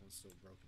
was still broken.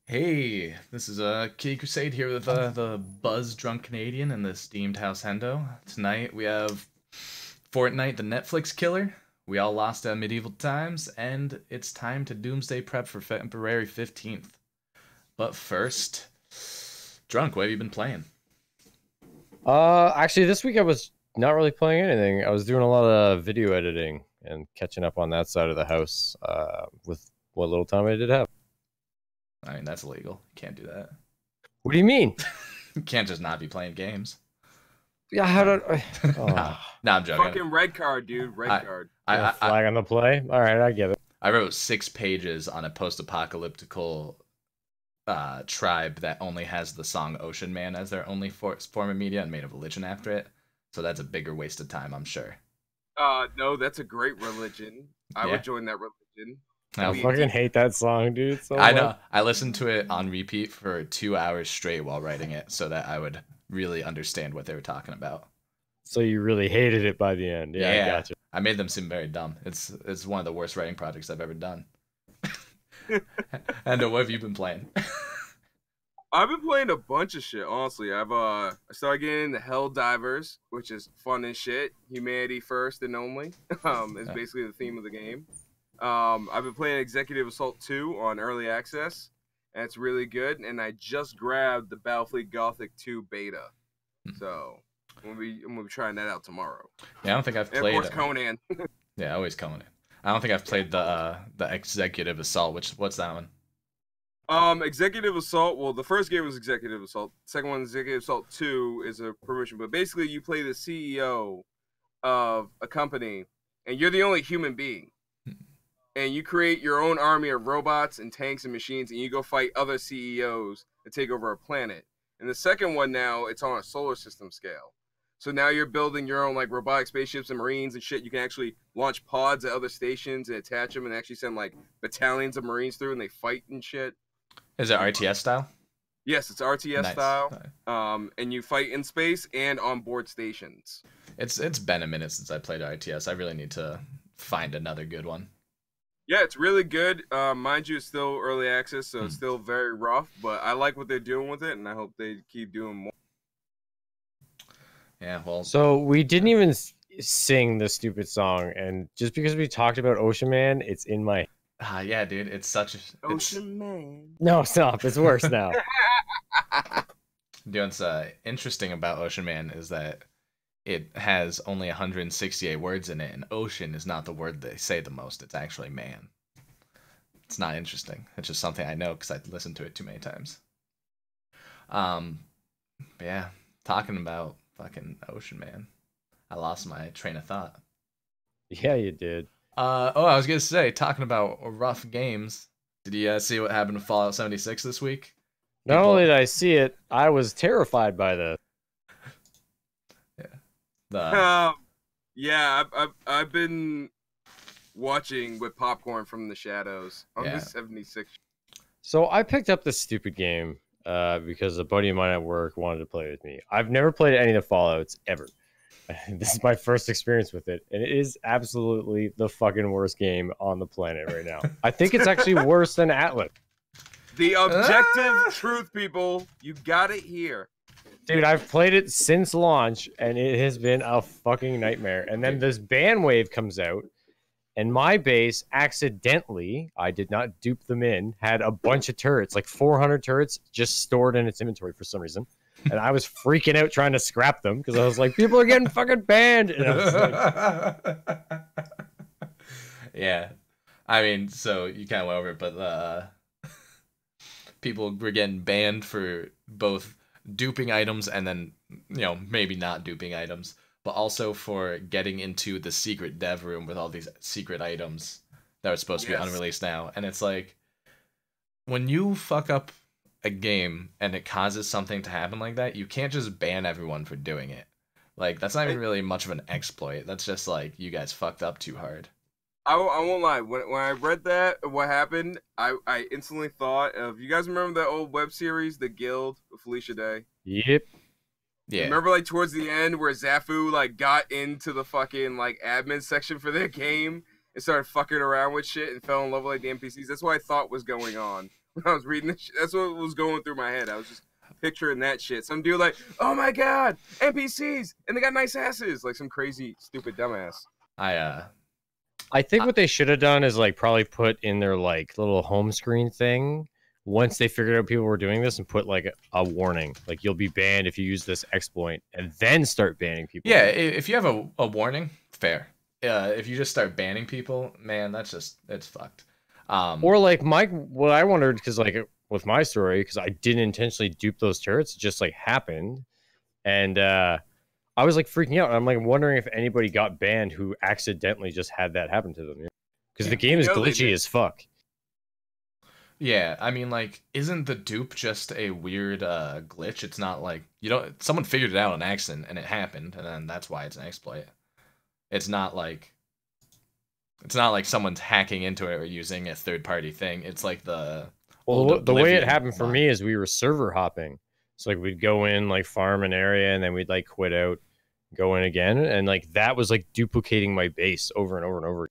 Hey, this is Kitty Crusade here with the Buzz Drunk Canadian and the Steamed House Hendo. Tonight we have Fortnite the Netflix killer. We all lost at medieval times, and it's time to doomsday prep for February 15th. But first, Drunk, what have you been playing? Actually, this week I was not really playing anything. I was doing a lot of video editing and catching up on that side of the house with what little time I did have. I mean, that's illegal. You can't do that. What do you mean? You can't just not be playing games. Yeah, how did No, I'm joking. Fucking red card, dude. Red card. flag on the play? All right, I get it. I wrote 6 pages on a post-apocalyptical tribe that only has the song Ocean Man as their only form of media and made a religion after it. So that's a bigger waste of time, I'm sure. No, that's a great religion. I would join that religion. I fucking hate that song, dude. So I know. I listened to it on repeat for 2 hours straight while writing it so that I would really understand what they were talking about. So you really hated it by the end. Yeah, I gotcha. I made them seem very dumb. It's one of the worst writing projects I've ever done. And what have you been playing? I've been playing a bunch of shit, honestly. I started getting into Hell Divers, which is fun as shit. Humanity first and only. Is basically the theme of the game. I've been playing Executive Assault 2 on early access, and it's really good. And I just grabbed the Battlefleet Gothic 2 beta, so I'm gonna be trying that out tomorrow. Yeah, I don't think I've played. And of course, Conan. Yeah, always Conan. I don't think I've played the Executive Assault. What's that one? Executive Assault. Well, the first game was Executive Assault. Second one, Executive Assault 2, is a promotion. But basically, you play the CEO of a company, and you're the only human being. And you create your own army of robots and tanks and machines, and you go fight other CEOs and take over a planet. And the second one now, it's on a solar system scale. So now you're building your own like robotic spaceships and marines and shit. You can actually launch pods at other stations and attach them and actually send like battalions of marines through, and they fight and shit. Is it RTS style? Yes, it's RTS style. And you fight in space and on board stations. It's been a minute since I played RTS. I really need to find another good one. Yeah, it's really good. Mind you, it's still early access, so it's still very rough. But I like what they're doing with it, and I hope they keep doing more. Yeah, well. So we didn't even sing the stupid song, and just because we talked about Ocean Man, it's in my. Yeah, dude, it's such a Ocean Man. No, stop! It's worse now. Dude, what's interesting about Ocean Man is that it has only 168 words in it, and ocean is not the word they say the most. It's actually man. It's not interesting. It's just something I know because I listened to it too many times. Yeah, talking about fucking Ocean Man. I lost my train of thought. Yeah, you did. I was gonna say, talking about rough games. Did you see what happened to Fallout 76 this week? Not only did I see it, I was terrified by this. Yeah, I've been watching with popcorn from the shadows on the 76. So I picked up this stupid game because a buddy of mine at work wanted to play with me. I've never played any of the Fallouts ever. This is my first experience with it, and it is absolutely the fucking worst game on the planet right now. I think it's actually worse than Atlas. The objective truth, people. You got it here. Dude, I've played it since launch, and it has been a fucking nightmare. And then this ban wave comes out, and my base accidentally, I did not dupe them in, had a bunch of turrets, like 400 turrets just stored in its inventory for some reason. And I was freaking out trying to scrap them because I was like, people are getting fucking banned. And I was like... Yeah. I mean, so you kind of went over it, but people were getting banned for both duping items and then, maybe not duping items, but also for getting into the secret dev room with all these secret items that are supposed to be unreleased now. And it's like, when you fuck up a game and it causes something to happen like that, you can't just ban everyone for doing it. Like, that's not even really much of an exploit. That's just like, you guys fucked up too hard. I won't lie. When I read that, what happened, I instantly thought of, you guys remember that old web series, The Guild, with Felicia Day? Yep. Yeah. Remember, like, towards the end where Zafu, like, got into the fucking, like, admin section for their game and started fucking around with shit and fell in love with, like, the NPCs? That's what I thought was going on when I was reading this shit. That's what was going through my head. I was just picturing that shit. Some dude like, oh my god, NPCs! And they got nice asses! Like some crazy, stupid dumbass. I think what they should have done is, like, probably put in their, like, little home screen thing once they figured out people were doing this and put, like, a warning. Like, you'll be banned if you use this exploit, and then start banning people. Yeah, if you have a warning, fair. If you just start banning people, man, it's fucked. Or, like, what I wondered, because, like, with my story, because I didn't intentionally dupe those turrets, it just, like, happened. And, I was like freaking out. I'm like wondering if anybody got banned who accidentally just had that happen to them. Because the game is glitchy as fuck. Yeah, I mean, like, isn't the dupe just a weird glitch? It's not like someone figured it out on accident and it happened, and then that's why it's an exploit. It's not like someone's hacking into it or using a third-party thing. It's like the way it happened for me is we were server hopping. So, like, we'd go in, like, farm an area, and then we'd, like, quit out, go in again. And, like, that was, like, duplicating my base over and over and over.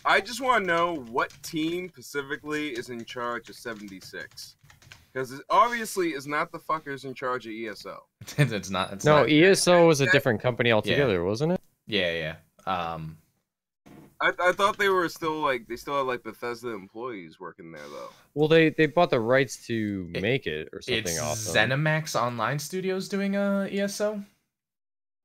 I just want to know what team specifically is in charge of 76. Because it obviously is not the fuckers in charge of ESO. It's not. ESO was a different company altogether, wasn't it? Yeah. I thought they were still, like, they still had, like, Bethesda employees working there, though. Well, they bought the rights to make it or something it's awesome. ZeniMax Online Studios doing ESO.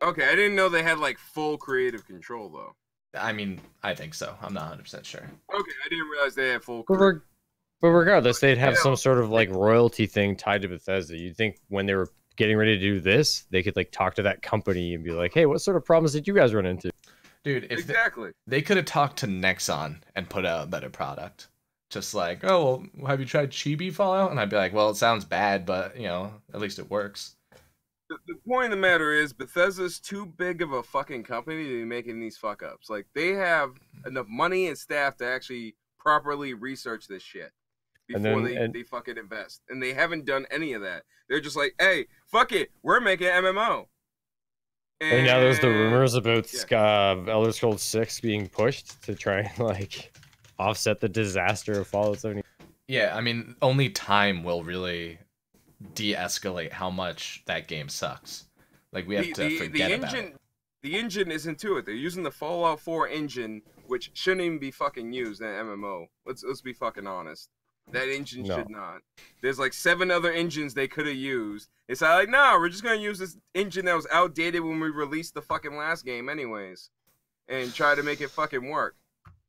Okay, I didn't know they had, like, full creative control, though. I mean, I think so. I'm not 100% sure. Okay, I didn't realize they had full But regardless, they'd have some sort of, like, royalty thing tied to Bethesda. You'd think when they were getting ready to do this, they could, like, talk to that company and be like, hey, what sort of problems did you guys run into? Dude, if exactly. They could have talked to Nexon and put out a better product. Just like, oh, well, have you tried Chibi Fallout? And I'd be like, well, it sounds bad, but, at least it works. The point of the matter is, Bethesda's too big of a fucking company to be making these fuck-ups. Like, they have enough money and staff to actually properly research this shit before they fucking invest. And they haven't done any of that. They're just like, hey, fuck it, we're making an MMO. And now there's the rumors about Elder Scrolls 6 being pushed to try and, like, offset the disaster of Fallout 70. Yeah, I mean, only time will really de-escalate how much that game sucks. Like, we have to forget about it. The engine isn't to it. They're using the Fallout 4 engine, which shouldn't even be fucking used in an MMO. Let's be fucking honest. That engine should not. There's like 7 other engines they could have used. It's like, no, we're just going to use this engine that was outdated when we released the fucking last game anyways. And try to make it fucking work.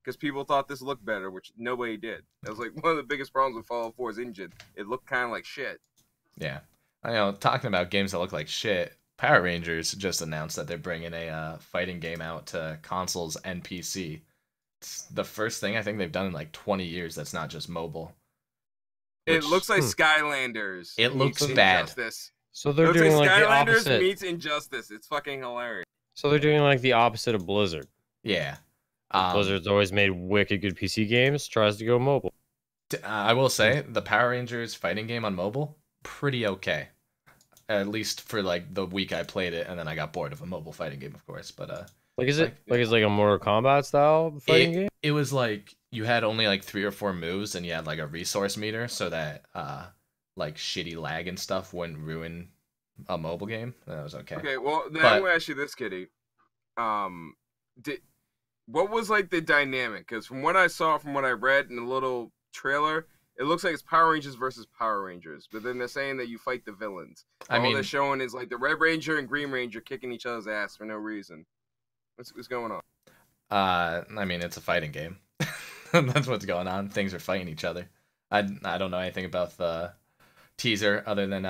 Because people thought this looked better, which nobody did. That was like one of the biggest problems with Fallout 4's engine. It looked kind of like shit. Yeah. I know, talking about games that look like shit, Power Rangers just announced that they're bringing a fighting game out to consoles and PC. It's the first thing I think they've done in like 20 years that's not just mobile. It looks like Skylanders. It looks bad. Injustice. So they're doing like the Skylanders opposite. meets Injustice. It's fucking hilarious. So they're doing like the opposite of Blizzard. Yeah. Blizzard's always made wicked good PC games. Tries to go mobile. I will say the Power Rangers fighting game on mobile, pretty okay. At least for like the week I played it, and then I got bored of a mobile fighting game, of course. But Like, is it like it's like a Mortal Kombat style fighting game? it was like you had only like 3 or 4 moves, and you had like a resource meter, so that like shitty lag and stuff wouldn't ruin a mobile game. That was okay. Okay, well then I'm gonna ask you this, Kitty. What was like the dynamic? Because from what I saw, from what I read in the little trailer, it looks like it's Power Rangers versus Power Rangers. But then they're saying that you fight the villains. All they're showing is like the Red Ranger and Green Ranger kicking each other's ass for no reason. What's going on? I mean, it's a fighting game. That's what's going on. Things are fighting each other. I don't know anything about the teaser other than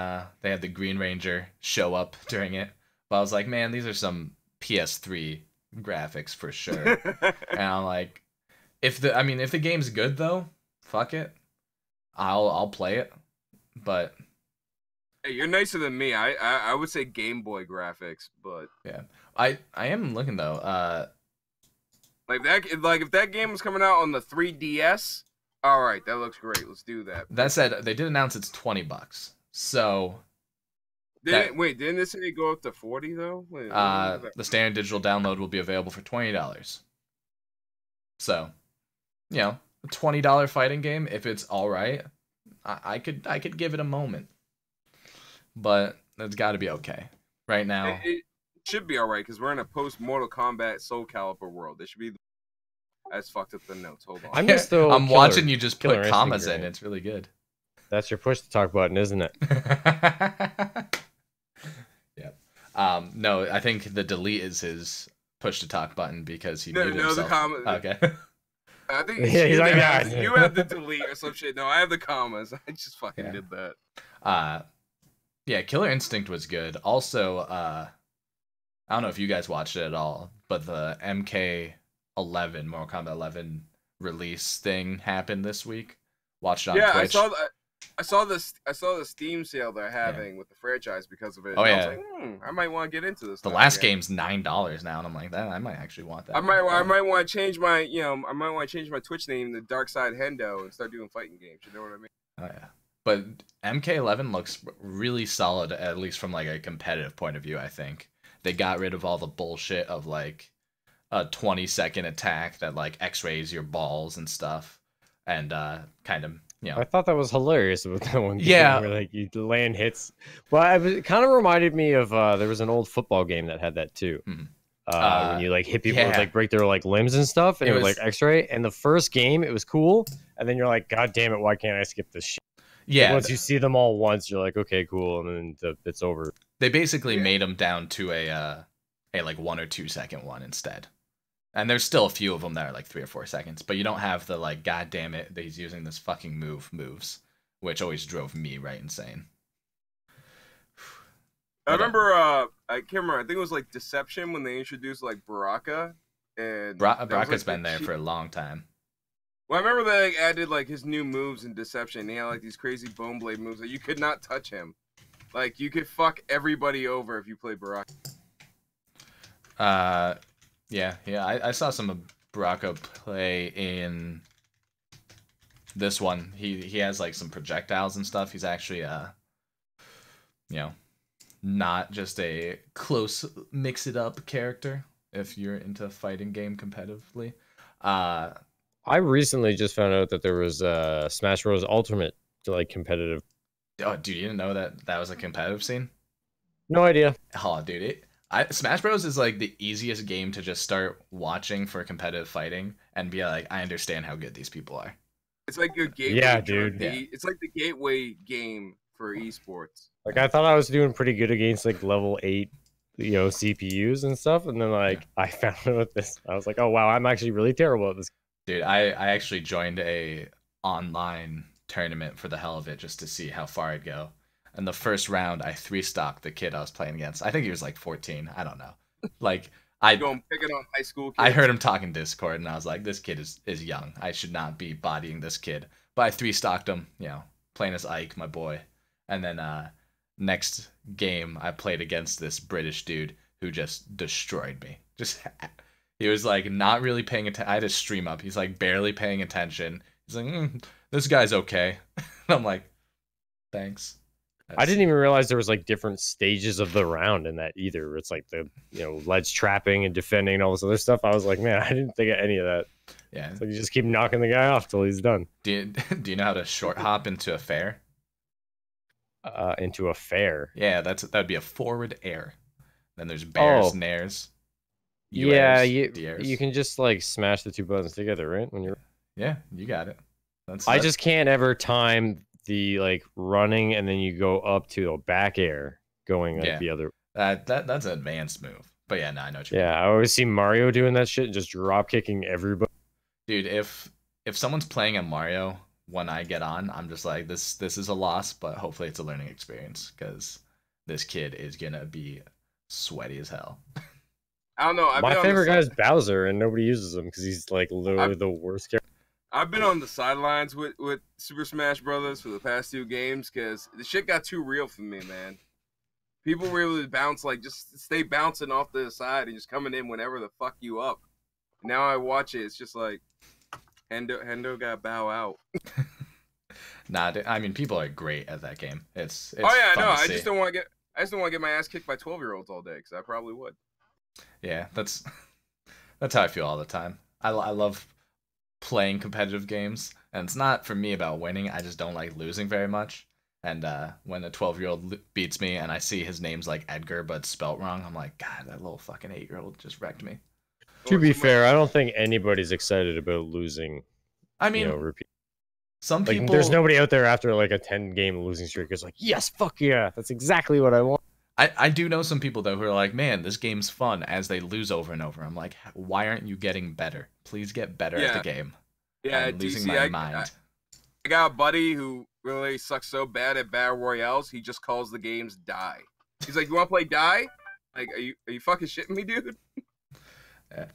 they had the Green Ranger show up during it. But I was like, man, these are some PS3 graphics for sure. And I'm like, if the game's good though, fuck it. I'll play it. But hey, you're nicer than me. I would say Game Boy graphics, but yeah. I am looking though. If that game was coming out on the 3DS, all right, that looks great. Let's do that. That said, they did announce it's $20. So didn't this say go up to 40 though? The standard digital download will be available for $20. So, you know, a $20 fighting game, if it's all right, I could give it a moment. But it's got to be okay. Right now, it should be all right because we're in a post Mortal Kombat Soul Calibur world. It should be. I just fucked up the notes. Hold on. I'm watching you just put commas in. It's really good. That's your push to talk button, isn't it? Yeah. No, I think the delete is his push to talk button because he muted himself. the comma. Okay. I think he's like, you have the delete or some shit. No, I have the commas. I just fucking did that. Yeah, Killer Instinct was good. Also, I don't know if you guys watched it at all, but the MK11, Mortal Kombat 11 release thing happened this week. Watched it on Twitch. I saw the Steam sale they're having with the franchise because of it. Oh, yeah. I was like, I might want to get into this. The last game's $9 now, and I'm like, I might actually want that. I might want to change my, my Twitch name to Dark Side Hendo and start doing fighting games. You know what I mean? Oh yeah. But MK11 looks really solid, at least from like a competitive point of view. I think they got rid of all the bullshit of like a 20-second attack that like X-rays your balls and stuff, and kind of, you know. I thought that was hilarious about that one game. Yeah, where like you land hits. Well, it kind of reminded me of there was an old football game that had that too. When you like hit people with like break their like limbs and stuff, and it was like X-ray. And the first game, it was cool, and then you're like, God damn it, why can't I skip this shit? Yeah. Like once you see them all once, you're like, okay, cool, and then it's over. They basically made them down to a like 1 or 2 second one instead. And there's still a few of them that are like 3 or 4 seconds, but you don't have the like, God damn it, that he's using this fucking moves, which always drove me right insane. I remember, I can't remember. I think it was like Deception when they introduced like Baraka, and Baraka's been there for a long time. Well, I remember they like, added like his new moves in Deception. He had like these crazy bone blade moves that you could not touch him. Like you could fuck everybody over if you played Baraka. Yeah. I saw some of Baraka play in this one. He has like some projectiles and stuff. He's actually not just a close mix it up character if you're into fighting game competitively. I recently just found out that there was Smash Bros. Ultimate like competitive. Oh, dude, you didn't know that was a competitive scene? No idea. Oh, dude, Smash Bros. Is like the easiest game to just start watching for competitive fighting and be like, I understand how good these people are. It's like your gateway. Yeah, dude. It's like the gateway game for esports. Like I thought I was doing pretty good against like level 8, CPUs and stuff, and then like I found out with this, I was like, oh wow, I'm actually really terrible at this. Dude, I actually joined a online tournament for the hell of it just to see how far I'd go. And the first round, I 3-stocked the kid I was playing against. I think he was like 14. I don't know. Like going picking on high school kids. I heard him talking Discord, and I was like, this kid is young. I should not be bodying this kid. But I 3-stocked him, playing as Ike, my boy. And then next game, I played against this British dude who just destroyed me. He was like not really paying attention. I had to stream up. He's like barely paying attention. He's like, this guy's okay. I'm like, thanks. I didn't even realize there was like different stages of the round in that either. It's like the ledge trapping and defending and all this other stuff. I was like, man, I didn't think of any of that. Yeah. So you just keep knocking the guy off till he's done. Do you know how to short hop into a fair? Into a fair. Yeah, that'd be a forward air. Then there's bears, Oh. nairs. Yeah, Dares. you can just like smash the two buttons together, right? When you're. Yeah, you got it. I just can't ever time the like running and then you go up to a back air going like the other. That's an advanced move. But yeah, no, I know what you mean. I always see Mario doing that shit and just drop kicking everybody. Dude, if someone's playing a Mario when I get on, I'm just like, this is a loss, but hopefully it's a learning experience because this kid is gonna be sweaty as hell. I don't know. My favorite guy is Bowser, and nobody uses him because he's like literally the worst character. I've been on the sidelines with Super Smash Brothers for the past 2 games because the shit got too real for me, man. People were able to bounce, like, just stay bouncing off the side and just coming in whenever the fuck you up. Now I watch it, it's just like, Hendo got bow out. Nah, I mean, people are great at that game. It's oh yeah, fun no, to I see. just don't want to get my ass kicked by 12-year-olds all day because I probably would. Yeah, that's how I feel all the time. I love playing competitive games, and it's not for me about winning. I just don't like losing very much. And when a 12-year-old beats me and I see his name's like Edgar but spelt wrong, I'm like, God, that little fucking 8-year-old just wrecked me. To be fair, I don't think anybody's excited about losing. I mean, repeat. Some like, people. There's nobody out there after like a 10-game losing streak who's like, yes, fuck yeah, that's exactly what I want. I do know some people though who are like, man, this game's fun as they lose over and over. I'm like, why aren't you getting better? Please get better at the game. Yeah, I'm losing my mind. I got a buddy who really sucks so bad at battle royales, he just calls the games Die. He's like, you want to play Die? Like, are you fucking shitting me, dude?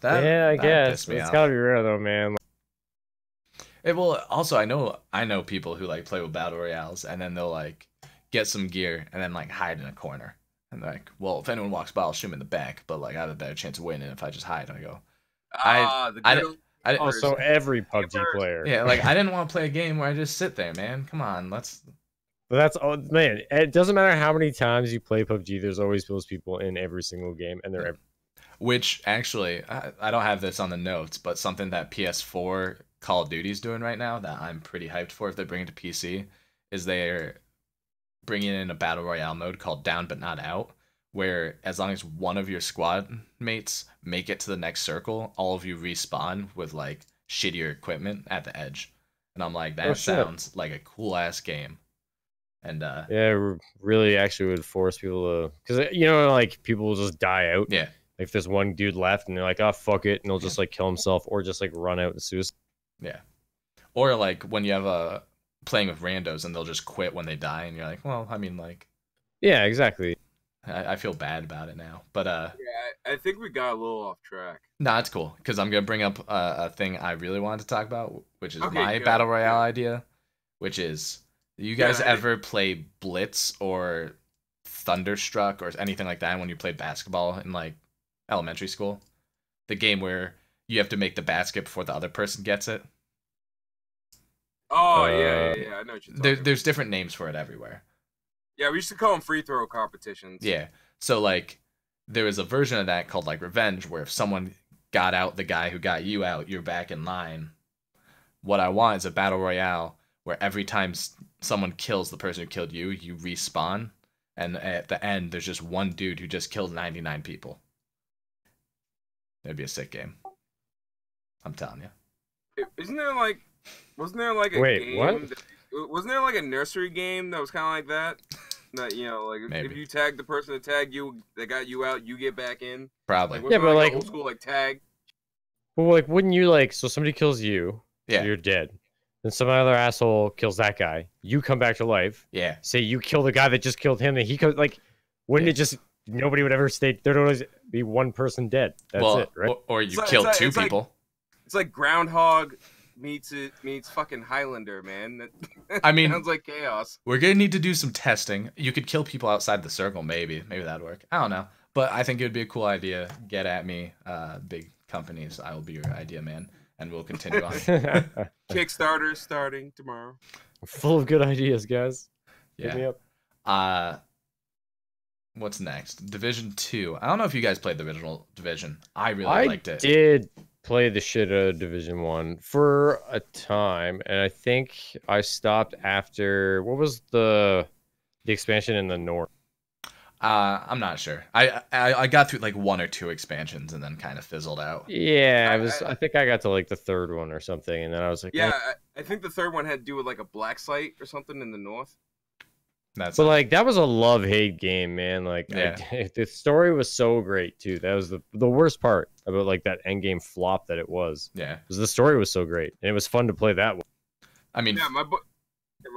I guess it's gotta be rare though, man. Well, also I know people who like play with battle royales and then they'll like get some gear and then like hide in a corner. And they're like, well, if anyone walks by, I'll shoot him in the back. But like, I have a better chance of winning if I just hide. And I go, so every PUBG player. Yeah, like I didn't want to play a game where I just sit there, man. Come on, let's. But that's man. It doesn't matter how many times you play PUBG. There's always those people in every single game, and they're. Which actually, I don't have this on the notes, but something that PS4 Call of Duty's doing right now that I'm pretty hyped for if they bring it to PC is they're bringing in a battle royale mode called Down But Not Out, where as long as one of your squad mates make it to the next circle, all of you respawn with like shittier equipment at the edge. And I'm like, that sounds like a cool ass game. And really actually would force people to, because like people will just die out. Yeah. Like if there's one dude left and they're like, oh fuck it, and they'll just like kill himself or just like run out and suicide. Yeah. Or like when you have playing with randos and they'll just quit when they die and you're like, well, I mean, like, yeah, exactly. I feel bad about it now, but yeah, I think we got a little off track. Nah, it's cool because I'm gonna bring up a thing I really wanted to talk about, which is my battle royale idea, which is, you guys ever play Blitz or Thunderstruck or anything like that when you played basketball in like elementary school? The game where you have to make the basket before the other person gets it. Oh yeah, I know what you're talking about. There's different names for it everywhere. Yeah, we used to call them free throw competitions. Yeah, so like there was a version of that called like Revenge, where if someone got out the guy who got you out, you're back in line. What I want is a battle royale where every time someone kills the person who killed you, you respawn, and at the end there's just one dude who just killed 99 people. That'd be a sick game. I'm telling you. Wasn't there like a game? What? Wasn't there like a nursery game that was kind of like that? That like if you tag the person that tagged you, that got you out, you get back in. Probably. Like, but like old school like tag. Well, like wouldn't you like, so somebody kills you, yeah, you're dead. Then some other asshole kills that guy. You come back to life. Yeah. Say you kill the guy that just killed him, and he comes like, wouldn't it just nobody would ever stay? There'd always be one person dead. That's it, right? Or you kill two people. It's like Groundhog meets fucking Highlander, man. I mean, sounds like chaos. We're gonna need to do some testing. You could kill people outside the circle, maybe that'd work. I don't know, but I think it would be a cool idea. Get at me, big companies. I will be your idea man. and we'll continue on. Kickstarter starting tomorrow. Full of good ideas, guys. Hit me Yeah. up. What's next? Division 2. I don't know if you guys played the original Division. I really liked it. I did play the shit out of Division 1 for a time, and I think I stopped after what was the expansion in the north? I'm not sure. I got through like 1 or 2 expansions and then kind of fizzled out. Yeah, I think I got to like the third one or something, and then I was like, Yeah, I think the third one had to do with like a black site or something in the north. But like that was a love-hate game, man. Like Yeah. the story was so great too. That was the worst part about like that endgame flop that it was. Yeah. Because the story was so great, and it was fun to play that one. I mean, Yeah, my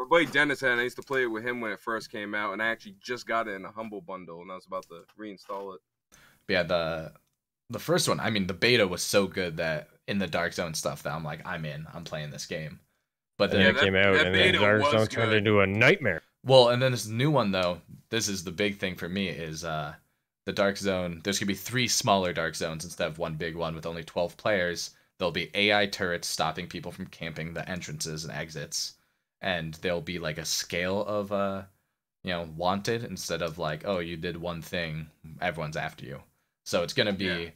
buddy Dennis had. I used to play it with him when it first came out, and I actually just got it in a Humble Bundle, and I was about to reinstall it. yeah, the first one. I mean, the beta was so good that in the Dark Zone stuff, that I'm like, I'm playing this game. But then it came out, and then Dark Zone turned into a nightmare. Well, and then this new one though. This is the big thing for me is the Dark Zone. There's gonna be 3 smaller Dark Zones instead of 1 big one with only 12 players. There'll be AI turrets stopping people from camping the entrances and exits, and there'll be like a scale of wanted instead of like, oh, you did one thing, everyone's after you. So it's gonna be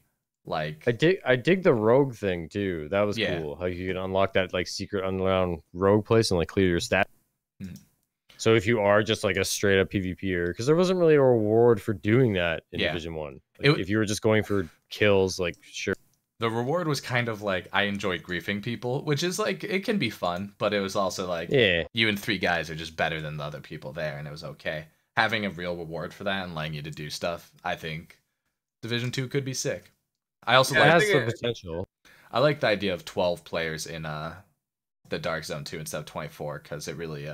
like I dig the rogue thing too. That was cool. How you can unlock that like secret underground rogue place and like clear your stat. So if you are just like a straight up PvPer, because there wasn't really a reward for doing that in Division 1. Like, if you were just going for kills, like sure. The reward was kind of like I enjoyed griefing people, which is like it can be fun, but it was also like you and 3 guys are just better than the other people there, and it was okay. Having a real reward for that and letting you to do stuff, I think Division 2 could be sick. I also like has the potential. I like the idea of 12 players in the Dark Zone 2 instead of 24 because it really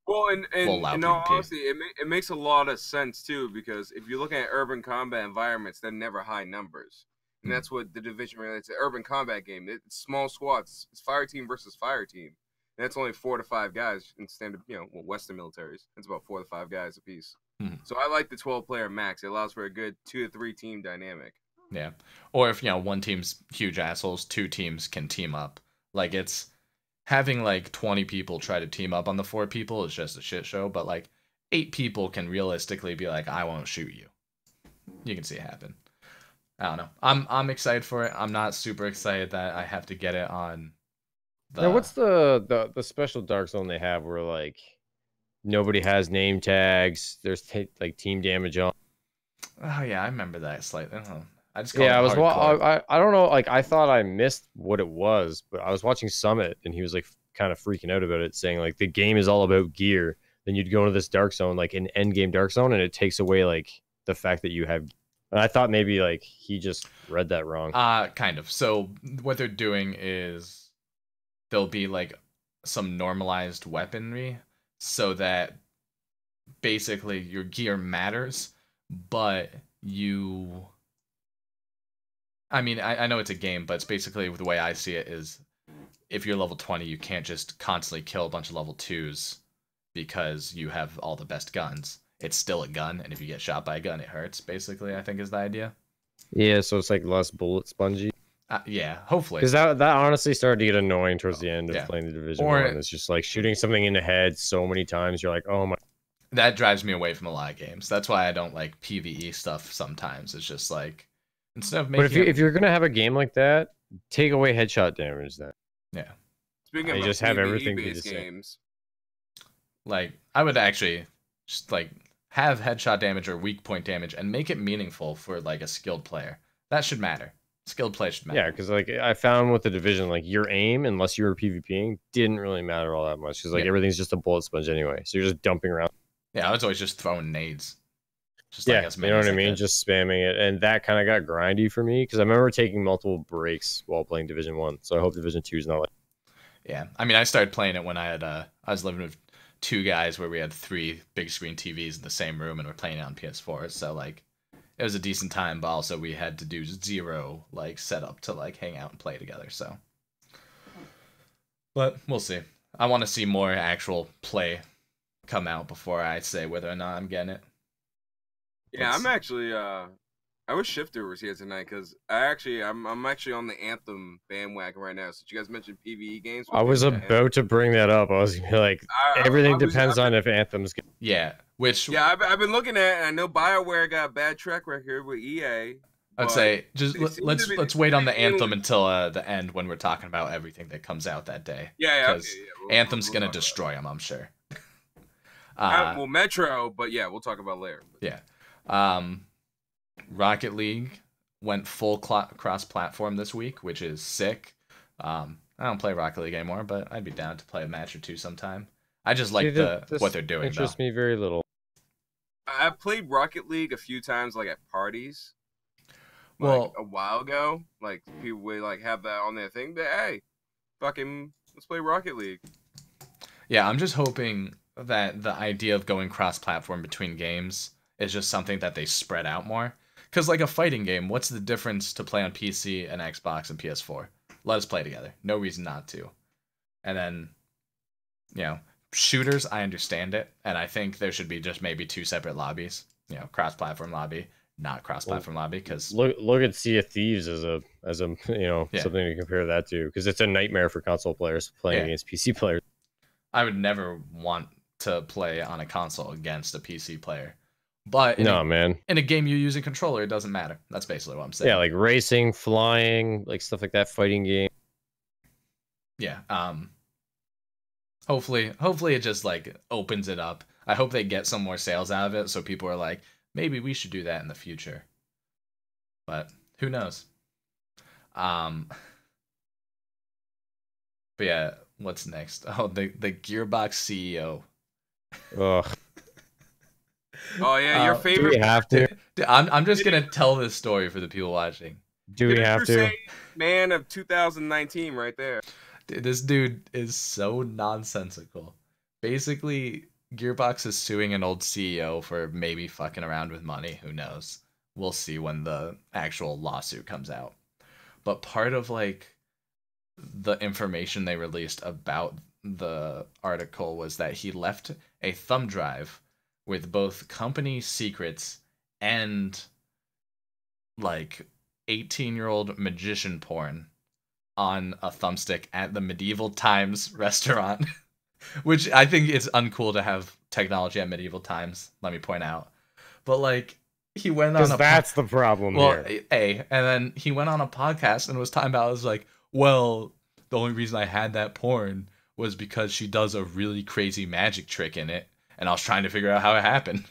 well, and in all honesty, it makes a lot of sense too, because if you're looking at urban combat environments, they're never high numbers, and that's what the Division really is. It's an urban combat game. It's small squads. It's fire team versus fire team, and that's only 4 to 5 guys in standard, Western militaries. It's about 4 to 5 guys apiece. So I like the 12-player max. It allows for a good 2 to 3 team dynamic. Yeah, or if one team's huge assholes, 2 teams can team up. Like it's. Having like 20 people try to team up on the 4 people is just a shit show, but like 8 people can realistically be like, I won't shoot you. You can see it happen. I don't know. I'm excited for it. I'm not super excited that I have to get it on. Now, what's the special Dark Zone they have where like nobody has name tags? There's like team damage on. Oh yeah, I remember that slightly. I just I don't know. Like I thought I missed what it was, but I was watching Summit and he was like kind of freaking out about it, saying like the game is all about gear. Then you'd go into this Dark Zone, like an end game Dark Zone, and it takes away like the fact that you have. And I thought maybe like he just read that wrong. Kind of. So what they're doing is there'll be like some normalized weaponry so that basically your gear matters, but you. I mean, I know it's a game, but it's basically the way I see it is if you're level 20, you can't just constantly kill a bunch of level 2s because you have all the best guns. It's still a gun, and if you get shot by a gun, it hurts, basically, I think is the idea. Yeah, so it's like less bullet spongy. Yeah, hopefully. Because that honestly started to get annoying towards the end of playing the Division 1. It's just like shooting something in the head so many times, you're like, oh my. That drives me away from a lot of games. That's why I don't like PvE stuff sometimes. It's just like... Instead of making if you're gonna have a game like that, take away headshot damage then. Yeah. Speaking of just have everything be the same. Like I would actually just like have headshot damage or weak point damage and make it meaningful for like a skilled player. That should matter. Skilled play should matter. Yeah, because like I found with the Division, like your aim, unless you were PvPing, didn't really matter all that much because like everything's just a bullet sponge anyway. So you're just dumping around. Yeah, I was always just throwing nades. Just you know what I mean? Just spamming it. And that kind of got grindy for me because I remember taking multiple breaks while playing Division 1. So I hope Division 2 is not like. Yeah. I mean, I started playing it when I had I was living with 2 guys where we had 3 big screen TVs in the same room and we're playing it on PS4. So like it was a decent time, but also we had to do 0 like setup to like hang out and play together. So but we'll see. I want to see more actual play come out before I say whether or not I'm getting it. Yeah, I'm actually I wish Shifter was here tonight because I'm actually on the Anthem bandwagon right now. Since you guys mentioned PvE games, I was about to bring that up. I was like, everything depends on if Anthem's good. Yeah, which I've been looking at, and I know BioWare got a bad track record with EA. I'd say just let's wait on the Anthem until the end when we're talking about everything that comes out that day. Yeah, because Anthem's gonna destroy them, I'm sure. Well, Metro, but yeah, we'll talk about later. Yeah. Rocket League went full cross-platform this week, which is sick. I don't play Rocket League anymore, but I'd be down to play a match or two sometime. I just like what they're doing. Interests me very little. I've played Rocket League a few times, like at parties. Well, a while ago, like people would like have that on their thing. But hey, fucking let's play Rocket League. Yeah, I'm just hoping that the idea of going cross-platform between games is just something that they spread out more. Because like a fighting game, what's the difference to play on PC and Xbox and PS4? Let us play together. No reason not to. And then, shooters, I understand it. And I think there should be just maybe 2 separate lobbies. Cross-platform lobby, not cross-platform lobby. Because look at Sea of Thieves as a something to compare that to. Because it's a nightmare for console players playing against PC players. I would never want to play on a console against a PC player. But in a game you use a controller, it doesn't matter. That's basically what I'm saying. Yeah, like racing, flying, like stuff like that, fighting game. Yeah. Hopefully it just like opens it up. I hope they get some more sales out of it, so people are like, maybe we should do that in the future. But who knows? But yeah, what's next? Oh, the Gearbox CEO. Ugh. Oh yeah, your favorite. Do we have to? I'm just gonna tell this story for the people watching. Do we have to? Man of 2019, right there. This dude is so nonsensical. Basically, Gearbox is suing an old CEO for maybe fucking around with money. Who knows? We'll see when the actual lawsuit comes out. But part of like the information they released about the article was that he left a thumb drive with both company secrets and like 18-year-old magician porn on a thumbstick at the Medieval Times restaurant, which I think is uncool to have technology at medieval times, let me point out. But like he went on that's the problem here. And then he went on a podcast and was talking about, it was like, well, the only reason I had that porn was because she does a really crazy magic trick in it. And I was trying to figure out how it happened.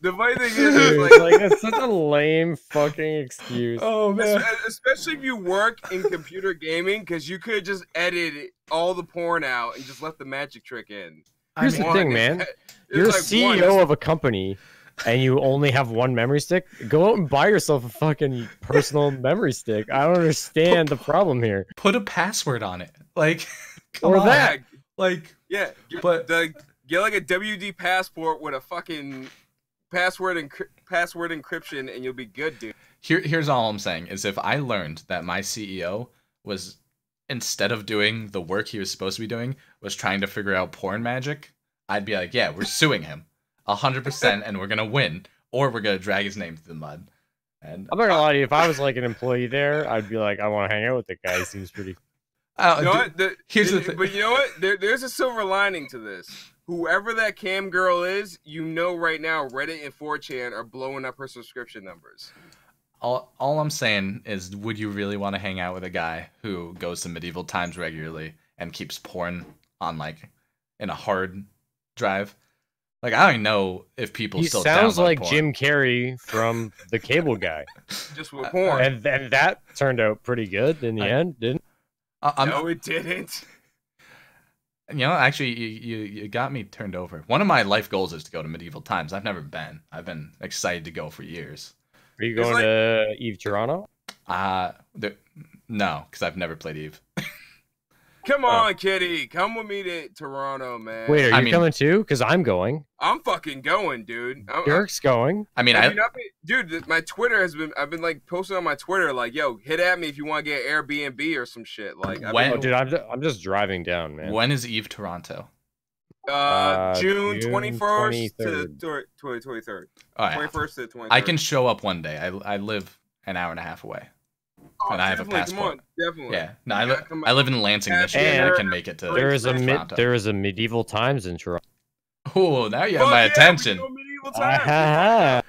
The funny thing is like that's such a lame fucking excuse. Oh man! Especially if you work in computer gaming, because you could just edit all the porn out and just let the magic trick in. Here's the thing, man. You're a CEO of a company, and you only have one memory stick. Go out and buy yourself a fucking personal memory stick. I don't understand the problem here. Put a password on it, like or on. That. Like, yeah, but get like a WD passport with a fucking password encryption, and you'll be good, dude. Here's all I'm saying is, if I learned that my CEO was, instead of doing the work he was supposed to be doing, was trying to figure out porn magic, I'd be like, yeah, we're suing him 100%, and we're gonna win, or we're gonna drag his name through the mud. And I'm not gonna lie to you, if I was like an employee there, I'd be like, I want to hang out with the guy. He seems pretty. You know what? Here's the thing. But you know what? There's a silver lining to this. Whoever that cam girl is, right now, Reddit and 4chan are blowing up her subscription numbers. All I'm saying is, would you really want to hang out with a guy who goes to Medieval Times regularly and keeps porn on like in a hard drive? Like, I don't know if people still sounds like porn. Jim Carrey from The Cable Guy. Just with porn. And that turned out pretty good in the end, didn't? No, it didn't. Actually, you got me turned over. One of my life goals is to go to Medieval Times. I've never been. I've been excited to go for years. Are you going to Eve Toronto? No, because I've never played Eve. Come on, Kitty. Come with me to Toronto, man. Wait, are you coming too? Because I'm going. I'm fucking going, dude. Derek's going. I mean, dude, my Twitter I've been like posting on my Twitter, like, yo, hit at me if you want to get Airbnb or some shit. Like, dude, I'm just driving down, man. When is Eve Toronto? June June 21st to 23rd. 23rd. All right. 21st to 23rd. I can show up one day. I live an hour and a half away. Oh, And I have a definitely, passport. Come on, definitely. Yeah. No, You gotta come I out. live in Lansing, Happy Michigan. I And can make it to Toronto. there is a medieval times in Toronto. Oh, now you have Fuck my yeah, attention. we go medieval times. Ah,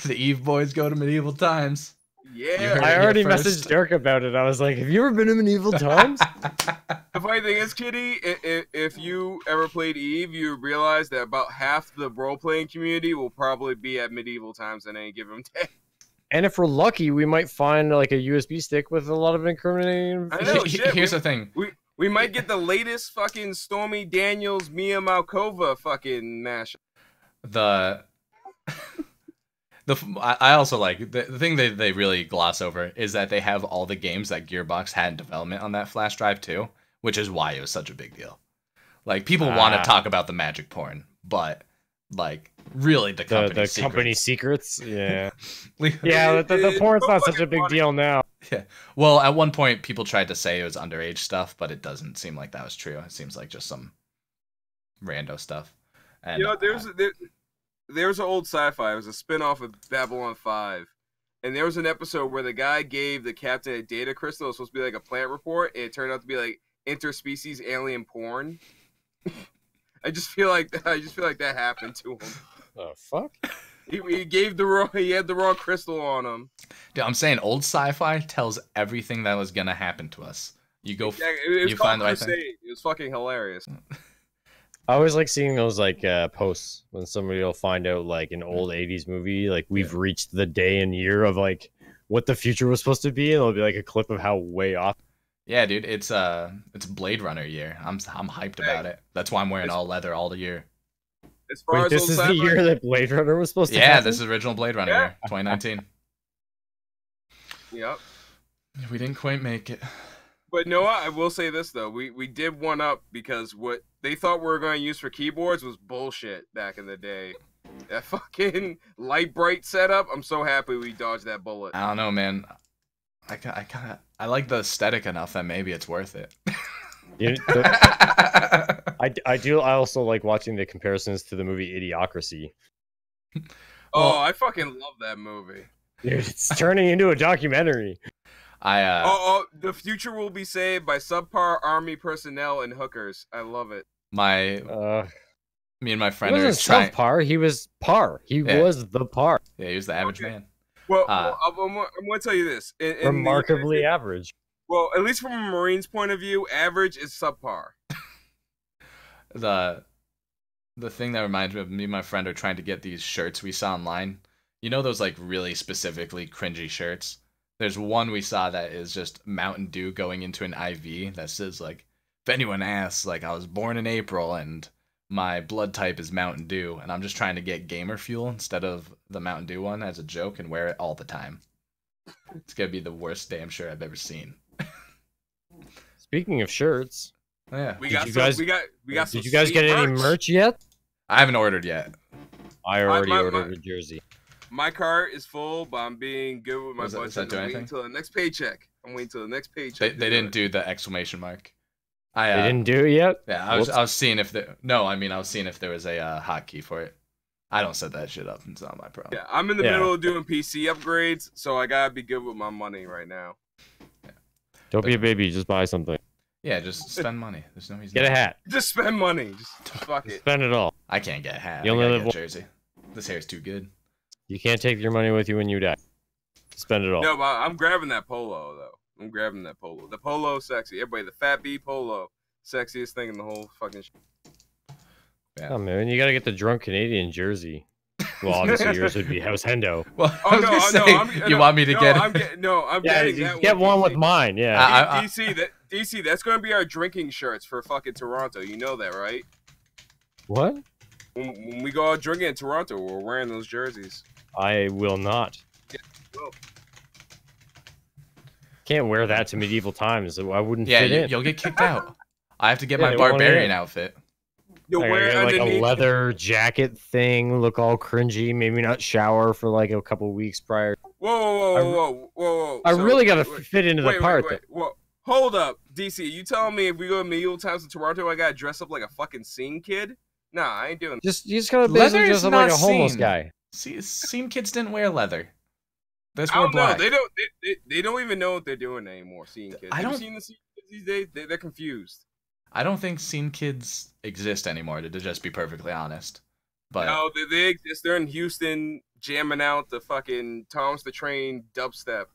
The Eve boys go to medieval times. You Yeah. heard I it here already first. messaged Dirk about it. I was like, "Have you ever been to medieval times?" The funny thing is, Kitty, if you ever played Eve, you realize that about half the role-playing community will probably be at medieval times in any given day. And if we're lucky, we might find like a USB stick with a lot of incriminating. I know, shit. Here's the thing. We might get the latest fucking Stormy Daniels Mia Malkova fucking mashup. I also like the thing they really gloss over is that they have all the games that Gearbox had in development on that flash drive too, which is why it was such a big deal. Like people want to talk about the magic porn, but like really the company secrets. Yeah, yeah. yeah. The porn's not such a big deal now. Yeah. Well, at one point people tried to say it was underage stuff, but it doesn't seem like that was true. It seems like just some rando stuff. And, you know, there's an old sci-fi. It was a spin-off of Babylon 5. And there was an episode where the guy gave the captain a data crystal. It was supposed to be like a plant report, and it turned out to be like interspecies alien porn. I just feel like that happened to him. Oh fuck! He had the wrong crystal on him. Dude, I'm saying old sci-fi tells everything that was gonna happen to us. You go, Exactly. you find the right thing. It was fucking hilarious. I always like seeing those like posts when somebody will find out like an old 80s movie, like we've reached the day and year of like what the future was supposed to be, and it'll be like a clip of how way off. Yeah, dude, it's Blade Runner year. I'm hyped about it. That's why I'm wearing all leather all the year. As far Wait, as this old is the sci-fi, year that Blade Runner was supposed to Yeah, happen? this is original Blade Runner year, 2019. Yep. We didn't quite make it. But no, I will say this though, we did one up because what they thought we were going to use for keyboards was bullshit back in the day. That fucking light bright setup. I'm so happy we dodged that bullet. I don't know, man. I like the aesthetic enough that maybe it's worth it. I do. I also like watching the comparisons to the movie Idiocracy. Oh, I fucking love that movie. Dude, it's turning into a documentary. The future will be saved by subpar army personnel and hookers. I love it. Me and my friend He are wasn't trying. subpar. He was par. He was the par. Yeah, he was the average man. Well, I'm going to tell you this. Remarkably average. Well, at least from a Marine's point of view, average is subpar. The thing that reminds me of me and my friend are trying to get these shirts we saw online. You know those like really specifically cringy shirts? There's one we saw that is just Mountain Dew going into an IV that says like, if anyone asks, like I was born in April and my blood type is Mountain Dew, and I'm just trying to get Gamer Fuel instead of the Mountain Dew one as a joke and wear it all the time. It's gonna be the worst damn shirt I've ever seen. Speaking of shirts, yeah, we did got you guys get any merch yet? I haven't ordered yet. I already ordered a jersey. My cart is full, but I'm being good with my budget. Does that do I'm anything? waiting until the next paycheck. I'm waiting until the next paycheck. They didn't do the exclamation mark. They didn't do it yet? Yeah, I was seeing if I was seeing if there was a hotkey for it. I don't set that shit up. It's not my problem. Yeah, I'm in the middle of doing PC upgrades, so I gotta be good with my money right now. Yeah. Don't be a baby. Just buy something. Yeah, just spend money. There's no reason. Get a hat. Just spend money. Just fuck it. Spend it all. I can't get a hat. You I only gotta live get a jersey. This hair's too good. You can't take your money with you when you die. Spend it all. No, but I'm grabbing that polo though. I'm grabbing that polo. The polo sexy. Everybody, the Fat B polo, sexiest thing in the whole fucking. Yeah. Oh man, you gotta get the drunk Canadian jersey. Well, obviously yours would be House Hendo. Well, you want me to get it? I'm getting that get one with mine. Yeah. DC, that's gonna be our drinking shirts for fucking Toronto. You know that, right? What? When we go out drinking in Toronto, we're wearing those jerseys. I will not. Yeah, well. Can't wear that to medieval times. So I wouldn't fit in. You'll get kicked out. I have to get my barbarian outfit. You'll wear like a leather jacket thing, look all cringy. Maybe not shower for like a couple weeks prior. Whoa! I really gotta fit into the part. Hold up, DC. You telling me if we go to medieval times in Toronto, I gotta dress up like a fucking scene kid? Nah, I ain't doing that. You just gotta Leather basically is dress up like not a homeless seen. guy. See, scene kids didn't wear leather. They just I wore don't know. black. They don't even know what they're doing anymore. Scene kids. I Have you don't- seen the scene kids these days? They're confused. I don't think scene kids exist anymore, to just be perfectly honest. But No, they exist. They're in Houston jamming out the fucking Thomas the Train dubstep.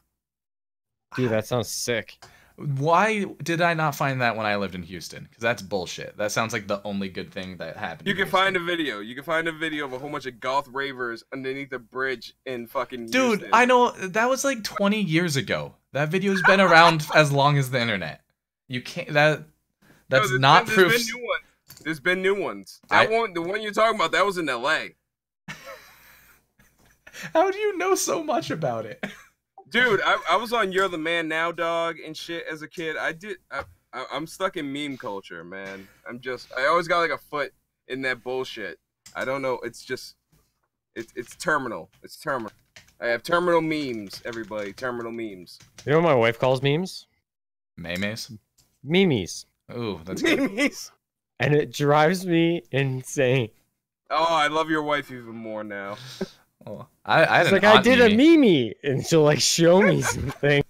Dude, that sounds sick. why did I not find that when I lived in Houston? Because that's bullshit. That sounds like the only good thing that happened. You in can Houston. find a video. You can find a video of a whole bunch of goth ravers underneath a bridge in fucking Dude, Houston. I know that was like 20 years ago. That video's been around as long as the internet. You can't. That's No, not proof. There's been new ones. There's been new ones. That one, the one you're talking about, that was in L.A. How do you know so much about it? Dude, I was on You're the Man Now, dog, and shit as a kid. I'm stuck in meme culture, man. I always got like a foot in that bullshit. I don't know. It's terminal. It's terminal. I have terminal memes, everybody. Terminal memes. You know what my wife calls memes? Maymays? Memes. Ooh, that's good. Memes. And it drives me insane. Oh, I love your wife even more now. Oh, I had It's an like, I aunt did Mimi. a meme, and she'll like show me something.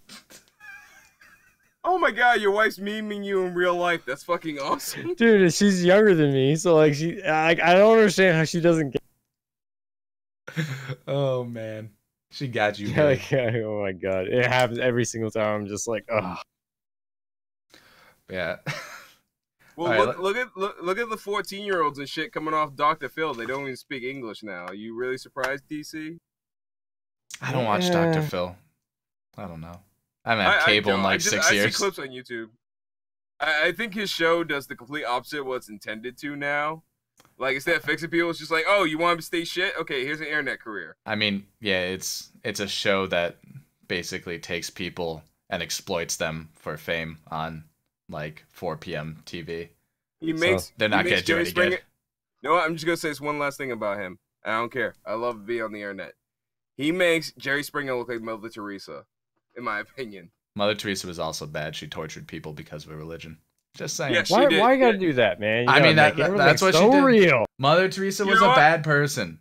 Oh my god, your wife's memeing you in real life. That's fucking awesome. Dude, she's younger than me, so like I don't understand how she doesn't get Oh man, she got you. yeah, Good. like, oh my god. It happens every single time. I'm just like, oh. Yeah. Well, All right, look at the 14-year-olds and shit coming off Dr. Phil. They don't even speak English now. Are you really surprised, DC? I don't watch Yeah. Dr. Phil. I don't know. I haven't had cable in like 6 I see years. clips on YouTube. I think his show does the complete opposite of what it's intended to now. Like, instead of fixing people, it's just like, oh, you want to stay shit? Okay, here's an internet career. I mean, yeah, it's a show that basically takes people and exploits them for fame on like 4 p.m. TV. They're not gonna do any good. No, I'm just gonna say this one last thing about him. I don't care. I love being on the internet. He makes Jerry Springer look like Mother Teresa, in my opinion. Mother Teresa was also bad. She tortured people because of her religion. Just saying. Yeah, she Why did, you gotta yeah. do that, man? You I mean, gotta make that's everything what she so did. real. Mother Teresa You was know a what? bad person.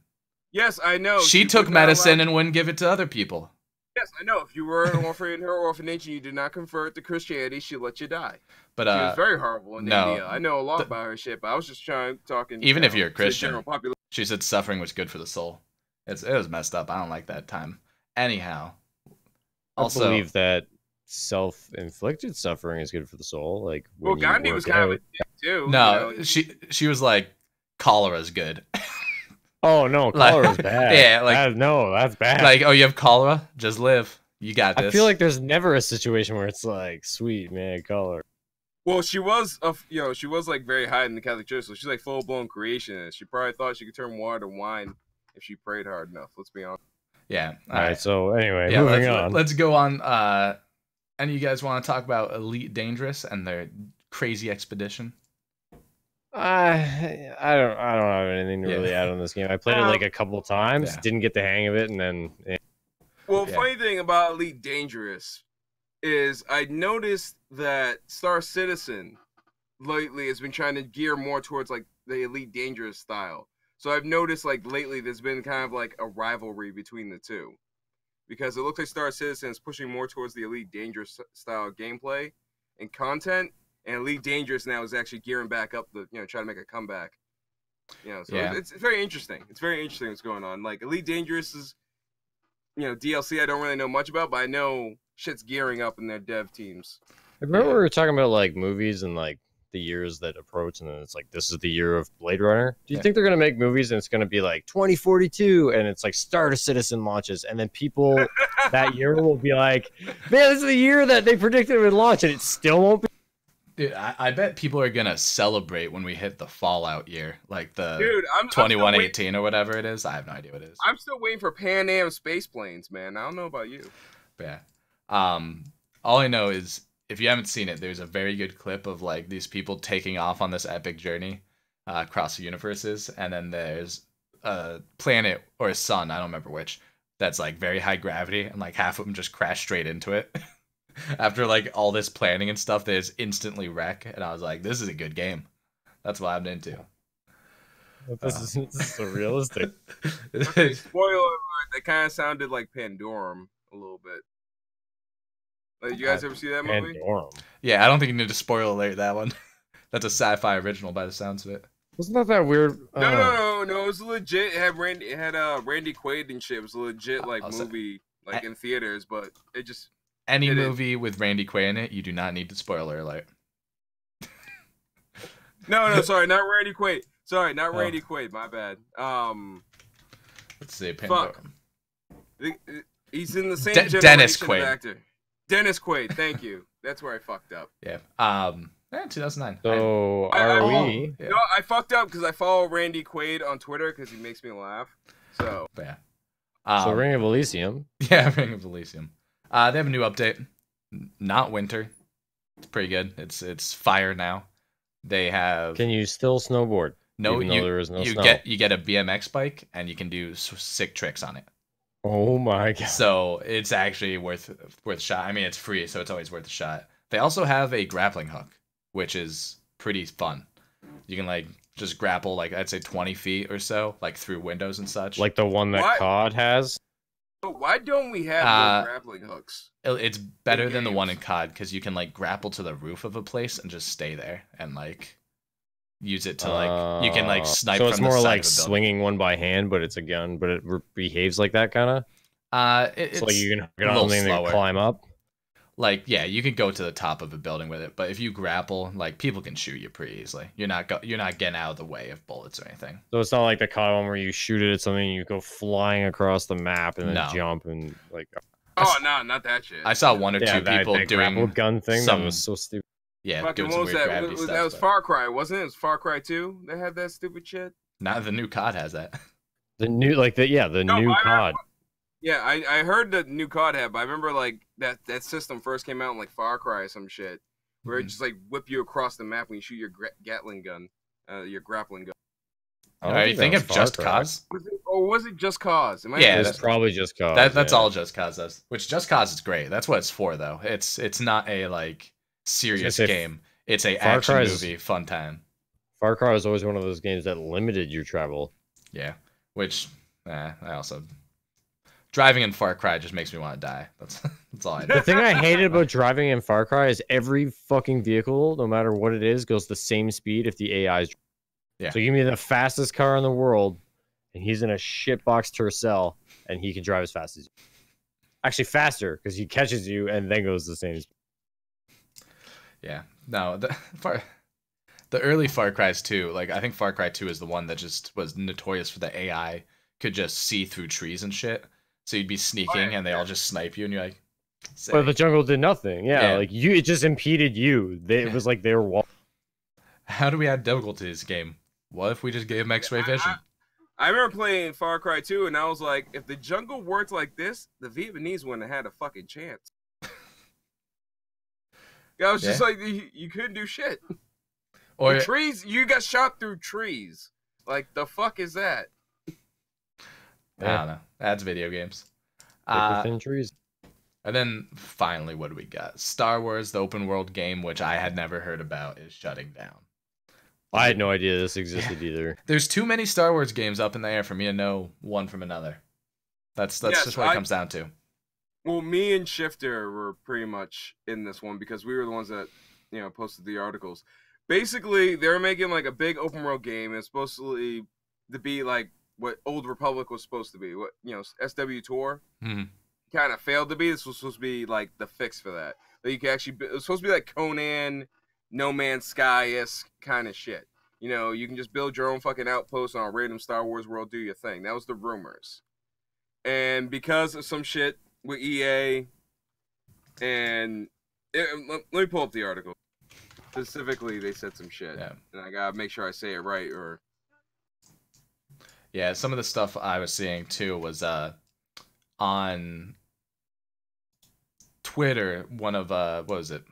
Yes, I know. She took was not medicine allowed- and wouldn't give it to other people. Yes, I know. If you were an orphan in her orphanage and you did not convert to Christianity, she'd let you die. But She was very horrible in no. India. I know a lot about her shit, but I was just talking. Even if you're a to the Christian, general population. she said suffering was good for the soul. It was messed up. I don't like that time. Anyhow, also, I believe that self-inflicted suffering is good for the soul. Like, Well, when you Gandhi work was kind of a out- dick too. no, you know? she was like, cholera's good. Oh no, Like- cholera's bad. yeah, like- no, that's bad. Like, oh, you have cholera? Just live. You got this. I feel like there's never a situation where it's like, sweet man, cholera. Well, she was like very high in the Catholic Church, so she's like full blown creationist. She probably thought she could turn water to wine if she prayed hard enough. Let's be honest. yeah. All right, so anyway, Yeah, moving on. let's go on. Any of you guys want to talk about Elite Dangerous and their crazy expedition? I don't have anything to Yeah. really add on this game. I played it like a couple times, Yeah. didn't get the hang of it, and then Well, Yeah. funny thing about Elite Dangerous is I noticed that Star Citizen lately has been trying to gear more towards like the Elite Dangerous style. So I've noticed like lately there's been kind of like a rivalry between the two. Because it looks like Star Citizen is pushing more towards the Elite Dangerous style gameplay and content, and Elite Dangerous now is actually gearing back up trying to make a comeback. So Yeah. it's very interesting. It's very interesting what's going on. Like Elite Dangerous is, DLC I don't really know much about, but I know shit's gearing up in their dev teams. I remember Yeah. we were talking about like movies and like the years that approach, and then it's like this is the year of Blade Runner. Do you Yeah. think they're gonna make movies and it's gonna be like 2042, and it's like Star Citizen launches, and then people that year will be like, man, this is the year that they predicted it would launch, and it still won't be. Dude, I bet people are gonna celebrate when we hit the Fallout year, like the Dude, I'm still 2118 or whatever it is. I have no idea what it is. I'm still waiting for Pan Am space planes, man. I don't know about you. But yeah. All I know is if you haven't seen it, there's a very good clip of like these people taking off on this epic journey across the universes, and then there's a planet or a sun, I don't remember which, that's like very high gravity, and like half of them just crash straight into it. After like all this planning and stuff, they just instantly wreck, and I was like, "This is a good game." That's what I'm into. This is so realistic. Okay, spoiler alert, that kind of sounded like Pandorum a little bit. Like, did you guys ever see that movie? Pandorum. Yeah, I don't think you need to spoil alert that one. That's a sci-fi original by the sounds of it. Wasn't that weird? No. It was legit. It had Randy Quaid and shit. It was a legit like movie, like in theaters. But it just any movie with Randy Quaid in it, you do not need to spoiler alert. No, sorry, not Randy Quaid. Sorry, not Randy Quaid. My bad. Let's see, Pandorum. He's in the same generation Dennis Quaid. of actor. Dennis Quaid. Thank you. That's where I fucked up. Yeah. 2009. So I fucked up because I follow Randy Quaid on Twitter because he makes me laugh. So yeah. So Ring of Elysium. Yeah, Ring of Elysium. They have a new update. Not winter. It's pretty good. It's fire now. They have. Can you still snowboard? No, even though there is no snow. You get a BMX bike and you can do sick tricks on it. Oh my god! So it's actually worth a shot. I mean, it's free, so it's always worth a shot. They also have a grappling hook, which is pretty fun. You can like just grapple like I'd say 20 feet or so, like through windows and such. Like the one that COD has. Why don't we have more grappling hooks? It's better than the one in COD because you can like grapple to the roof of a place and just stay there and like use it to like you can like snipe. So it's from the more side like of a building. swinging one by hand, but it's a gun, but it behaves like that kind of. It's so like you can get a on little something and slower. climb up. Like yeah, you can go to the top of a building with it, but if you grapple, like people can shoot you pretty easily. You're not getting out of the way of bullets or anything. So it's not like the COD one where you shoot it at something and you go flying across the map and then No. jump and like. Oh no, not that shit. I saw one or two people that doing grapple gun thing. That was so stupid. Yeah, fucking doing what some was weird that? gravity stuff. That was but Far Cry, wasn't it? It was Far Cry 2 that had that stupid shit. Now the new COD has that. The new new COD. Yeah, I heard the new COD had, but I remember like that system first came out in like Far Cry or some shit, where it just like whip you across the map when you shoot your Gatling gun, your grappling gun. Are you thinking of Just Cause? Was it Just Cause? Yeah, that's probably Just Cause. That's all Just Cause does. Which Just Cause is great. That's what it's for, though. It's not a like serious game. It's a action movie, fun time. Far Cry was always one of those games that limited your travel. Yeah, which I also driving in Far Cry just makes me want to die. That's all I know. The thing I hated about driving in Far Cry is every fucking vehicle, no matter what it is, goes the same speed if the AI is. Yeah. So give me the fastest car in the world, and he's in a shitbox Tercel, and he can drive as fast as you. Actually, faster because he catches you and then goes the same speed. Yeah. No, the early Far Cry's too. Like I think Far Cry 2 is the one that just was notorious for the AI could just see through trees and shit. So you'd be sneaking and they all just snipe you, and you're like. Sick. But the jungle did nothing. Yeah, like it just impeded you. It was like they were. How do we add difficulty to this game? What if we just gave them X-ray vision? I remember playing Far Cry 2, and I was like, if the jungle worked like this, the Vietnamese wouldn't have had a fucking chance. I was just like, you couldn't do shit. Or the trees, you got shot through trees. Like, the fuck is that? I don't know. That's video games. Thin trees. And then finally, what do we got? Star Wars, the open world game, which I had never heard about, is shutting down. I had no idea this existed either. There's too many Star Wars games up in the air for me to know one from another. That's just what it comes down to. Well, me and Shifter were pretty much in this one because we were the ones that, posted the articles. Basically, they were making like a big open world game. It's supposed to be like what Old Republic was supposed to be. What SW Tour kind of failed to be. This was supposed to be like the fix for that. That you can actually. It was supposed to be like Conan, No Man's Sky-esque kind of shit. You can just build your own fucking outpost on a random Star Wars world, do your thing. That was the rumors. And because of some shit with EA, and let me pull up the article. Specifically, they said some shit. Yeah. And I gotta make sure I say it right or... Yeah, some of the stuff I was seeing, too, was on Twitter, one of, what was it?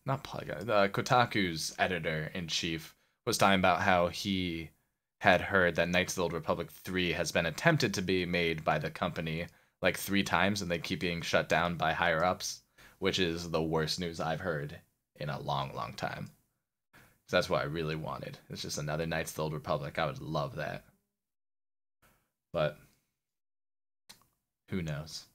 Not Polygon. Kotaku's editor-in-chief was talking about how he had heard that Knights of the Old Republic 3 has been attempted to be made by the company like 3 times, and they keep being shut down by higher-ups, which is the worst news I've heard in a long, long time. That's what I really wanted. It's just another Knights of the Old Republic. I would love that. But who knows?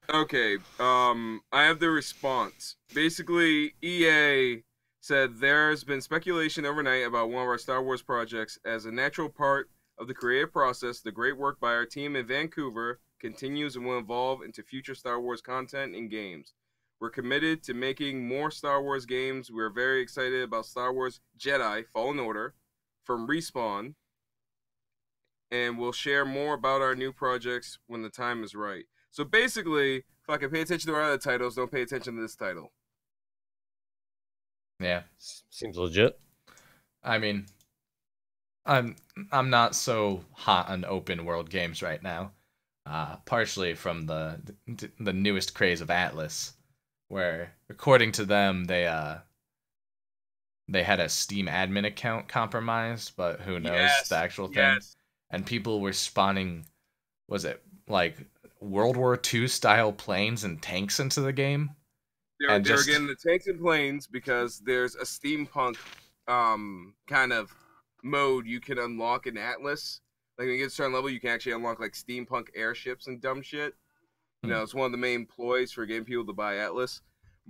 Okay, I have the response. Basically, EA said there's been speculation overnight about one of our Star Wars projects. As a natural part of the creative process, the great work by our team in Vancouver continues and will evolve into future Star Wars content and games. We're committed to making more Star Wars games. We're very excited about Star Wars Jedi Fallen Order from Respawn, and we'll share more about our new projects when the time is right. So basically, if I can pay attention to our other titles, don't pay attention to this title. Yeah. Seems legit. I mean, I'm not so hot on open world games right now. Partially from the newest craze of Atlas, where according to them they had a Steam admin account compromised, but who knows the actual thing. And people were spawning, was it like World War II style planes and tanks into the game? They were getting the tanks and planes because there's a steampunk kind of mode you can unlock in Atlas. Like when you get to a certain level, you can actually unlock like steampunk airships and dumb shit. You know, it's one of the main ploys for getting people to buy Atlas.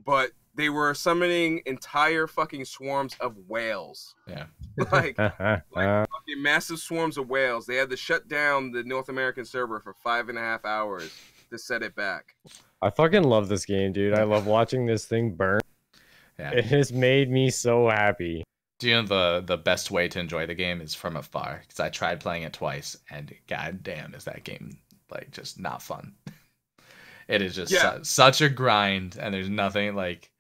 But they were summoning entire fucking swarms of whales. Yeah. like fucking massive swarms of whales. They had to shut down the North American server for 5.5 hours to set it back. I fucking love this game, dude. I love watching this thing burn. Yeah. It has made me so happy. Do you know the best way to enjoy the game is from afar? Because I tried playing it twice, and goddamn, is that game like just not fun. It is just such a grind, and there's nothing like.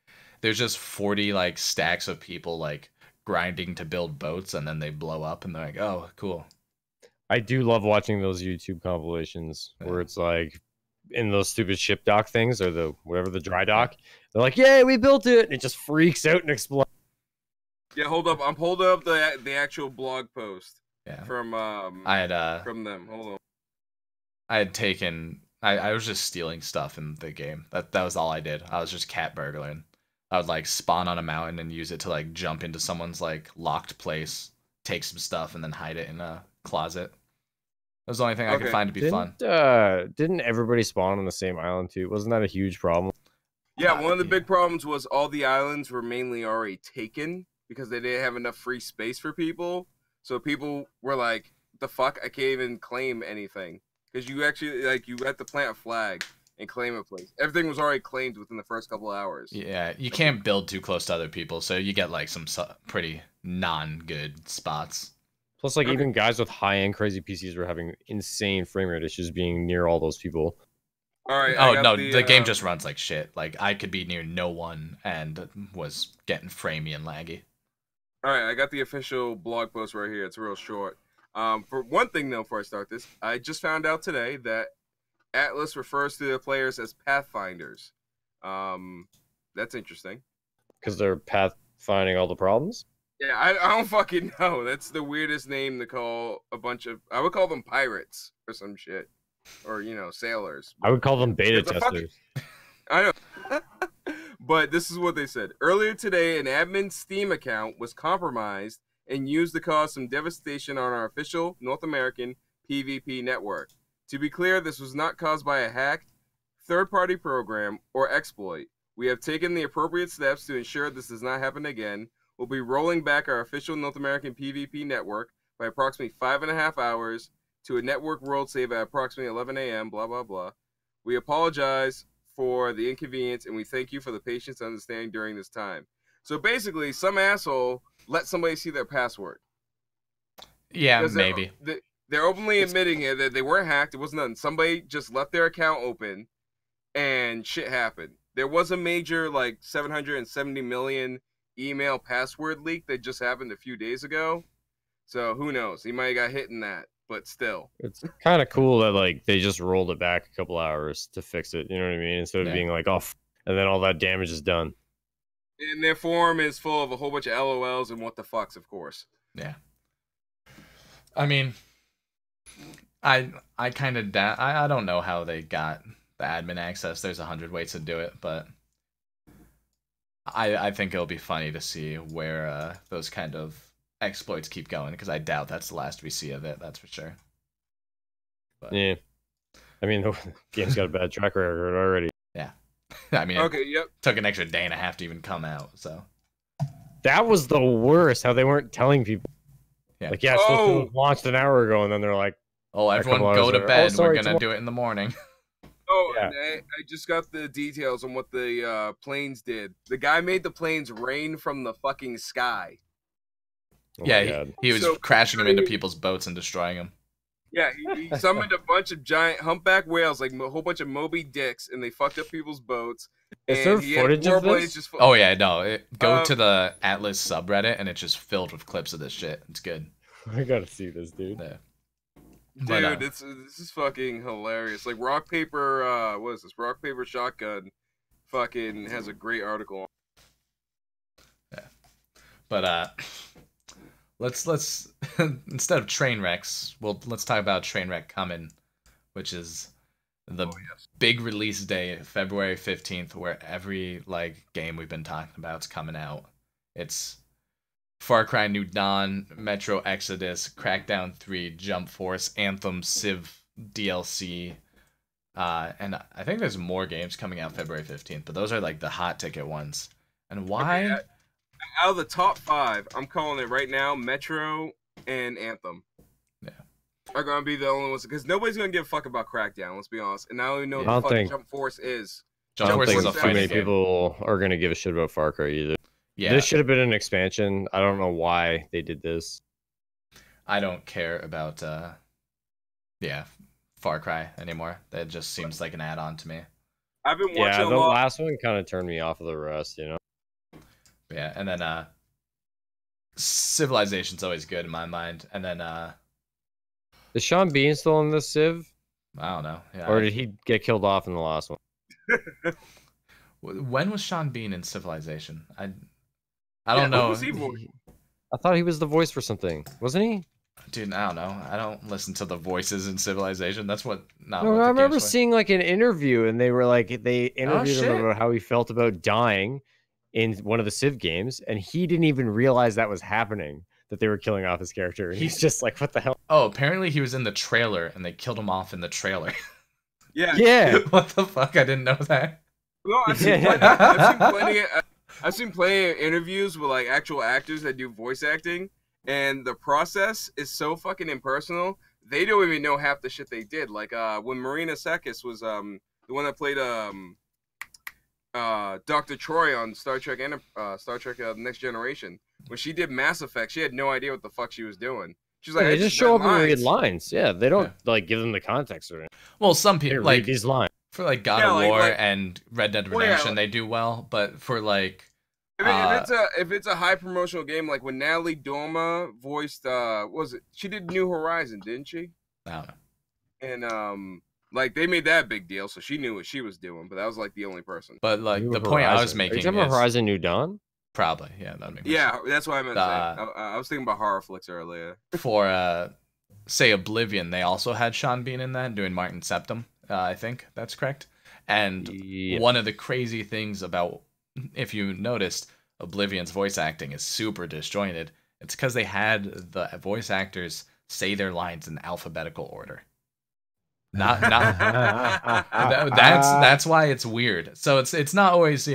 There's just 40 like stacks of people like grinding to build boats, and then they blow up, and they're like, "Oh, cool." I do love watching those YouTube compilations where it's like in those stupid ship dock things or the whatever the dry dock. They're like, "Yeah, we built it," and it just freaks out and explodes. Yeah, hold up. I'm holding up the actual blog post. Yeah. From I had from them. Hold on. I had taken. I was just stealing stuff in the game. That was all I did. I was just cat burgling. I would like spawn on a mountain and use it to like jump into someone's like locked place, take some stuff, and then hide it in a closet. That was the only thing I could find to be fun. Didn't everybody spawn on the same island too? Wasn't that a huge problem? Yeah, one of the big problems was all the islands were mainly already taken because they didn't have enough free space for people. So people were like, "The fuck? I can't even claim anything." Because you actually like you had to plant a flag and claim a place. Everything was already claimed within the first couple of hours. Yeah, you can't build too close to other people, so you get like some pretty non-good spots. Plus, like even guys with high-end crazy PCs were having insane frame rate issues being near all those people. All right. Oh no, the game just runs like shit. Like I could be near no one and was getting framey and laggy. All right, I got the official blog post right here. It's real short. For one thing, though, before I start this, I just found out today that Atlas refers to their players as pathfinders. That's interesting. Because they're pathfinding all the problems? Yeah, I don't fucking know. That's the weirdest name to call a bunch of... I would call them pirates or some shit. Or, you know, sailors. I would call them beta testers. I know. But this is what they said. Earlier today, an admin Steam account was compromised and used to cause some devastation on our official North American PvP network. To be clear, this was not caused by a hacked, third-party program or exploit. We have taken the appropriate steps to ensure this does not happen again. We'll be rolling back our official North American PvP network by approximately 5.5 hours to a network world save at approximately 11 a.m., blah, blah, blah. We apologize for the inconvenience, and we thank you for the patience and understanding during this time. So basically, some asshole let somebody see their password. Yeah, maybe. They're openly admitting it that they weren't hacked. It wasn't nothing. Somebody just left their account open, and shit happened. There was a major, like, 770 million email password leak that just happened a few days ago. So who knows? He might have got hit in that, but still. It's kind of cool that, like, they just rolled it back a couple hours to fix it. You know what I mean? Instead of being like, oh, and then all that damage is done. And their forum is full of a whole bunch of LOLs and what the fucks, of course. Yeah. I mean, I kind of I don't know how they got the admin access. There's 100 ways to do it, but I think it'll be funny to see where those kind of exploits keep going, because I doubt that's the last we see of it. That's for sure. But, Yeah, I mean, the game's got a bad track record already. Yeah, I mean, Okay, yep. took an extra day and a half to even come out. So that was the worst. How they weren't telling people. Yeah. Like, yeah, it's supposed to have launched an hour ago, and then they're like, "Oh, everyone go to bed. We're gonna do it in the morning." Oh, Yeah. and I just got the details on what the planes did. The guy made the planes rain from the fucking sky. oh my Yeah, God. he was So- crashing them into people's boats and destroying them. Yeah, he summoned a bunch of giant humpback whales, like a whole bunch of Moby Dicks, and they fucked up people's boats. Is there and he had footage of warblades this? just Oh yeah, no. Go to the Atlas subreddit, and it's just filled with clips of this shit. It's good. I gotta see this, dude. Yeah. Dude, But, this is fucking hilarious. Like rock paper, what is this? Rock paper shotgun, fucking has a great article. But let's instead of train wrecks, let's talk about train wreck coming, which is the big release day, February 15th, where every game we've been talking about is coming out. It's Far Cry New Dawn, Metro Exodus, Crackdown 3, Jump Force, Anthem, Civ DLC, and I think there's more games coming out February 15th, but those are the hot ticket ones. And why? Okay, out of the top 5, I'm calling it right now, Metro and Anthem. Yeah. Are gonna be the only ones, because nobody's gonna give a fuck about Crackdown, let's be honest. And I don't even know I what don't the fuck think- Jump Force is. Jump I don't Force think is a too fighting many game. people are gonna give a shit about Far Cry either. Yeah, This should have been an expansion. I don't know why they did this. I don't care about Far Cry anymore. That just seems like an add-on to me. I've been watching Yeah, a the lot. last one kind of turned me off of the rest, you know. Yeah, and then Civilization's always good in my mind. And then Is Sean Bean still in this Civ? I don't know. Yeah. Or did he get killed off in the last one? When was Sean Bean in Civilization? I don't what know. was he voicing? I thought he was the voice for something. Wasn't he? Dude, I don't know. I don't listen to the voices in Civilization. That's what not No, what the I remember game's for. seeing an interview, and they were they interviewed him shit. about how he felt about dying in one of the Civ games, and he didn't even realize that was happening, that they were killing off his character. He's just like, what the hell? Oh, apparently he was in the trailer and they killed him off in the trailer. Yeah. Yeah. What the fuck? I didn't know that. No, I've seen plenty of interviews with actual actors that do voice acting, and the process is so fucking impersonal. They don't even know half the shit they did. When Marina Sakis was the one that played Dr. Troy on Star Trek Next Generation. When she did Mass Effect, she had no idea what the fuck she was doing. She's like, they I just show up read and read lines. lines. Yeah, they don't give them the context or anything. Well, some They people read these lines. for God Yeah, of War like- and Red Dead Well, yeah, Redemption, they do well, but for If it's a high promotional game, like when Natalie Dormer voiced she did New Horizon, didn't she? I don't know. And they made that a big deal, so she knew what she was doing, but that was the only person. But New the point I was Horizon. making Are you talking about is Horizon New Dawn? probably that'd make more Yeah, that's what I meant to say. Uh, I was thinking about horror flicks earlier. sense. For say Oblivion, they also had Sean Bean in that doing Martin Septim. I think that's correct. And Yeah. one of the crazy things about, if you noticed, Oblivion's voice acting is super disjointed. It's because they had the voice actors say their lines in alphabetical order. Not that's why it's weird. So it's not always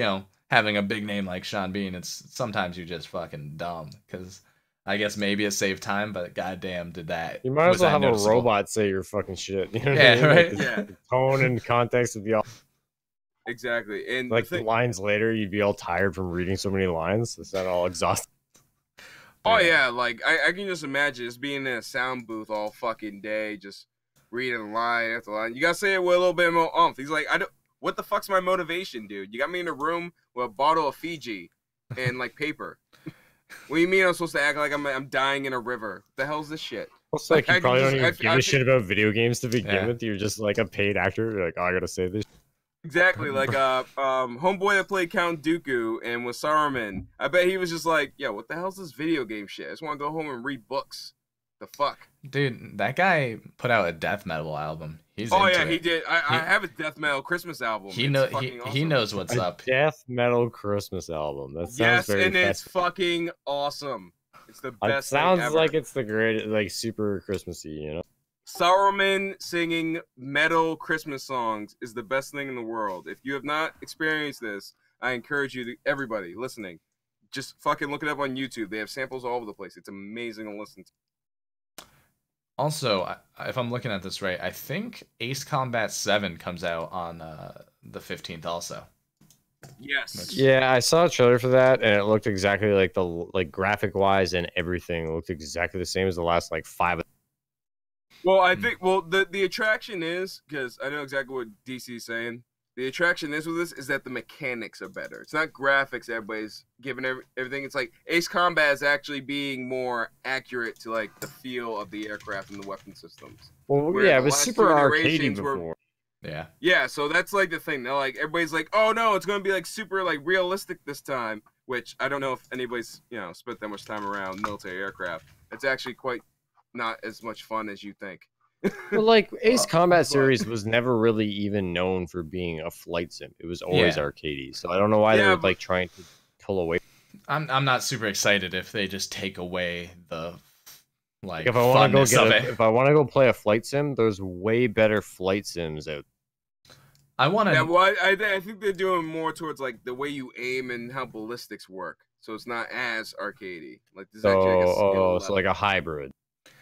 having a big name like Sean Bean. It's sometimes you just fucking dumb, because I guess maybe it saved time, but goddamn did that. You might as was well that have noticeable. a robot say your fucking shit. You know what Yeah, I mean? right? The Yeah, tone and context would be all exactly. And like the thing, lines later, you'd be all tired from reading so many lines. Is that all exhausting? oh yeah, I can just imagine just being in a sound booth all fucking day, just reading line after line. You gotta say it with a little bit more oomph. He's like, what the fuck's my motivation, dude? You got me in a room with a bottle of Fiji and paper. What do you mean I'm supposed to act like I'm dying in a river? What the hell's this shit? It's like you I probably can don't even just- give I a shit about video games to begin Yeah. with. You're just like a paid actor. You're like, oh, I gotta say this. Exactly, homeboy that played Count Dooku and was Saruman. I bet he was just like, yeah, what the hell's this video game shit? I just want to go home and read books. The fuck? Dude, that guy put out a death metal album. He's Oh into yeah, he it. did. I have his death metal Christmas album. He It's know fucking he awesome. knows what's A up. death metal Christmas album. That sounds Yes, very and it's festive. fucking awesome. It's the It best thing sounds ever. like it's the greatest, like super Christmassy, you know? Saruman singing metal Christmas songs is the best thing in the world. If you have not experienced this, I encourage you to everybody listening, just fucking look it up on YouTube. They have samples all over the place. It's amazing to listen to. Also, if I'm looking at this right, I think Ace Combat 7 comes out on the 15th also. Yes. Yeah, I saw a trailer for that, and it looked exactly like graphic wise and everything looked exactly the same as the last like 5. Well, I think the attraction is, because I know exactly what DC is saying. The attraction is with this is that the mechanics are better. It's not graphics everybody's giving everything. It's like Ace Combat is actually being more accurate to like the feel of the aircraft and the weapon systems. Well, Where yeah, it the was last super two arcadey iterations were- before. Yeah. Yeah, so that's like the thing. They're like everybody's like, oh no, it's gonna be like super like realistic this time. Which I don't know if anybody's spent that much time around military aircraft. It's actually quite not as much fun as you think. Well, like Ace Combat but- series was never really even known for being a flight sim. It was always Yeah. arcadey. So I don't know why Yeah, they're but- like trying to pull away. I'm not super excited if they just take away the like If I want to go funness of it. if I want to go play a flight sim, there's way better flight sims out. I want to. Yeah, well, I think they're doing more towards like the way you aim and how ballistics work. So it's not as arcadey. Like there's actually like a skill So level. like a hybrid.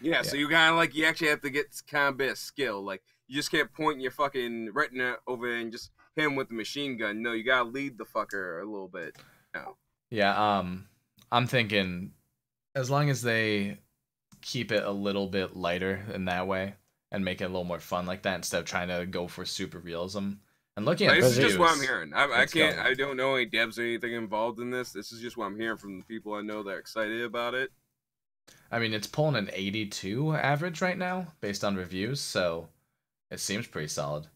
Yeah, so you kind of like you actually have to get kind of bit of skill. Like you just can't point your fucking retina over there and just hit him with the machine gun. No, you gotta lead the fucker a little bit. No. Yeah. I'm thinking as long as they keep it a little bit lighter in that way and make it a little more fun like that instead of trying to go for super realism. And looking at This is just what I'm reviews, hearing. I it's can't. going. I don't know any devs or anything involved in this. This is just what I'm hearing from the people I know that are excited about it. I mean, it's pulling an 82 average right now based on reviews, so it seems pretty solid.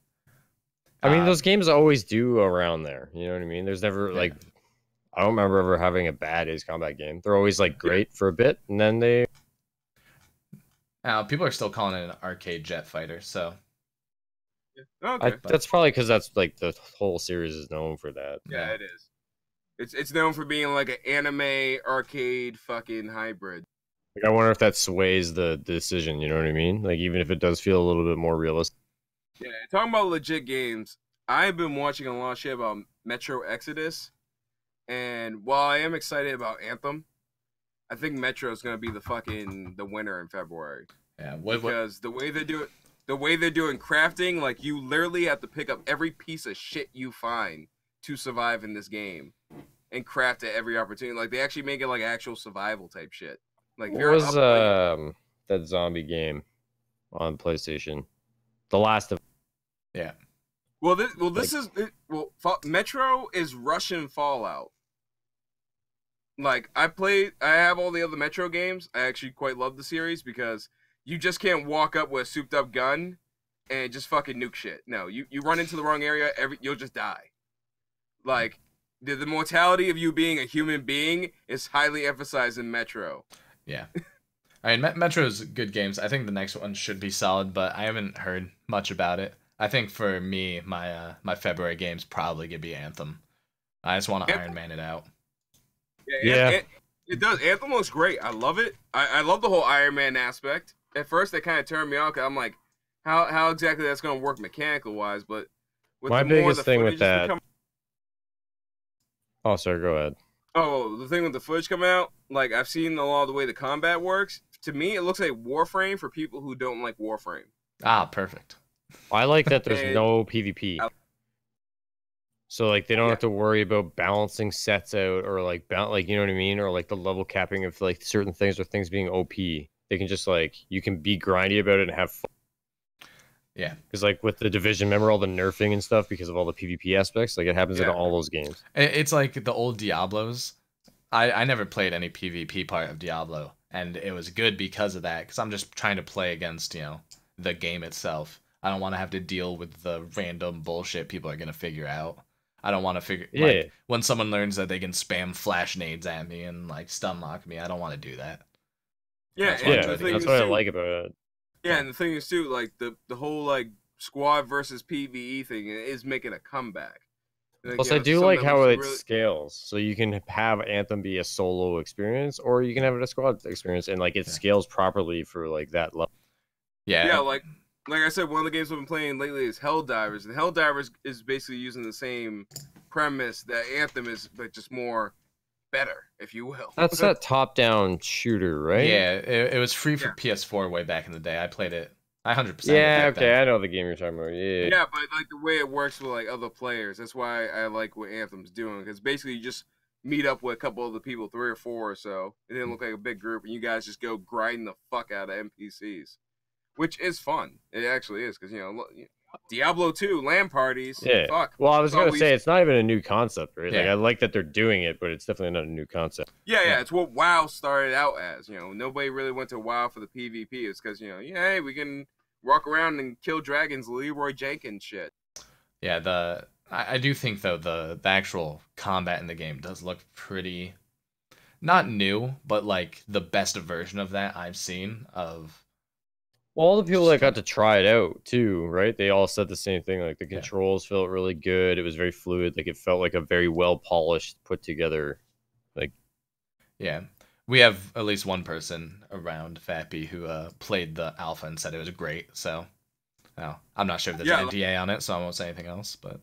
I mean, those games always do around there. You know what I mean? There's never Yeah. like, I don't remember ever having a bad Ace Combat game. They're always like great for a bit, and then they. People are still calling it an arcade jet fighter, so Okay. That's probably because that's like the whole series is known for that. Yeah, it is. It's known for being like an anime arcade fucking hybrid. Like, I wonder if that sways the decision. You know what I mean? Like, even if it does feel a little bit more realistic. Yeah, talking about legit games, I've been watching a lot of shit about Metro Exodus, and while I am excited about Anthem, I think Metro is gonna be the winner in February. yeah. Because the way they're doing crafting, like you literally have to pick up every piece of shit you find to survive in this game, and craft at every opportunity. Like they actually make it like actual survival type shit. Like What you're was up, that zombie game on PlayStation? The Last of. Yeah. Metro is Russian Fallout. Like I have all the other Metro games. I actually quite love the series because you just can't walk up with a souped up gun and just fucking nuke shit. No, you run into the wrong area, you'll just die. Like the mortality of you being a human being is highly emphasized in Metro. Yeah. I mean, Metro's good games. I think the next one should be solid, but I haven't heard much about it. I think for me, my February game's probably gonna be Anthem. I just want to Iron Man it out. Yeah. It does. Anthem looks great. I love it. I love the whole Iron Man aspect. At first, that kind of turned me off. 'Cause I'm like, how exactly that's going to work mechanical wise? But with My the more biggest the thing footage with is that. becoming- Oh, sorry. Go ahead. Oh, the thing with the footage coming out, like I've seen a lot of the way the combat works. To me, it looks like Warframe for people who don't like Warframe. Ah, perfect. I like that there's And- no PvP. So like they don't have to worry about balancing sets out or like you know what I mean, or like the level capping of like certain things or things being OP. They can just like you can be grindy about it and have fun. Yeah. Because like with the Division, remember all the nerfing and stuff because of all the PvP aspects. Like it happens in all those games. It's like the old Diablos. I never played any PvP part of Diablo, and it was good because of that. Because I'm just trying to play against the game itself. I don't want to have to deal with the random bullshit people are gonna figure out. I don't want to figure like when someone learns that they can spam flash nades at me and like stun lock me. I don't want to do that. Yeah, That's and why I the enjoy the thing game. That's is what I too- like about it. Yeah, and the thing is too, like the whole like squad versus PvE thing is making a comeback. Like, Plus, you I know, do something like that how was it really, scales. So you can have Anthem be a solo experience, or you can have it a squad experience, and like it scales properly for like that level. yeah, Yeah. like I said, one of the games I've been playing lately is Helldivers, and Helldivers is basically using the same premise that Anthem is, but just more better, if you will. That's that top-down shooter, right? Yeah, it was free for Yeah. PS4 way back in the day. I played it. I 100% it Yeah, back okay, then. I know the game you're talking about. Yeah. Yeah, but like the way it works with like other players, that's why I like what Anthem's doing. Because basically, you just meet up with a couple other people, 3 or 4 or so. It didn't look like a big group, and you guys just go grind the fuck out of NPCs, which is fun. It actually is, because Diablo 2 LAN parties. Yeah. Fuck. Well, I was That's all gonna we say used it's not even a new concept, right? Like Yeah. I like that they're doing it, but it's definitely not a new concept. Yeah, it's what WoW started out as. Nobody really went to WoW for the PvP. It's because hey, we can walk around and kill dragons, Leroy Jenkins shit. Yeah, I do think though the actual combat in the game does look pretty not new, but like the best version of that I've seen of Well, all the people that got kind to try it out too, right? They all said the same thing. Like the Yeah. controls felt really good. It was very fluid. Like it felt like a very well polished, put together. Like yeah. We have at least one person around Fappy who played the alpha and said it was great. So, I'm not sure if there's Yeah, an NDA on it, so I won't say anything else. But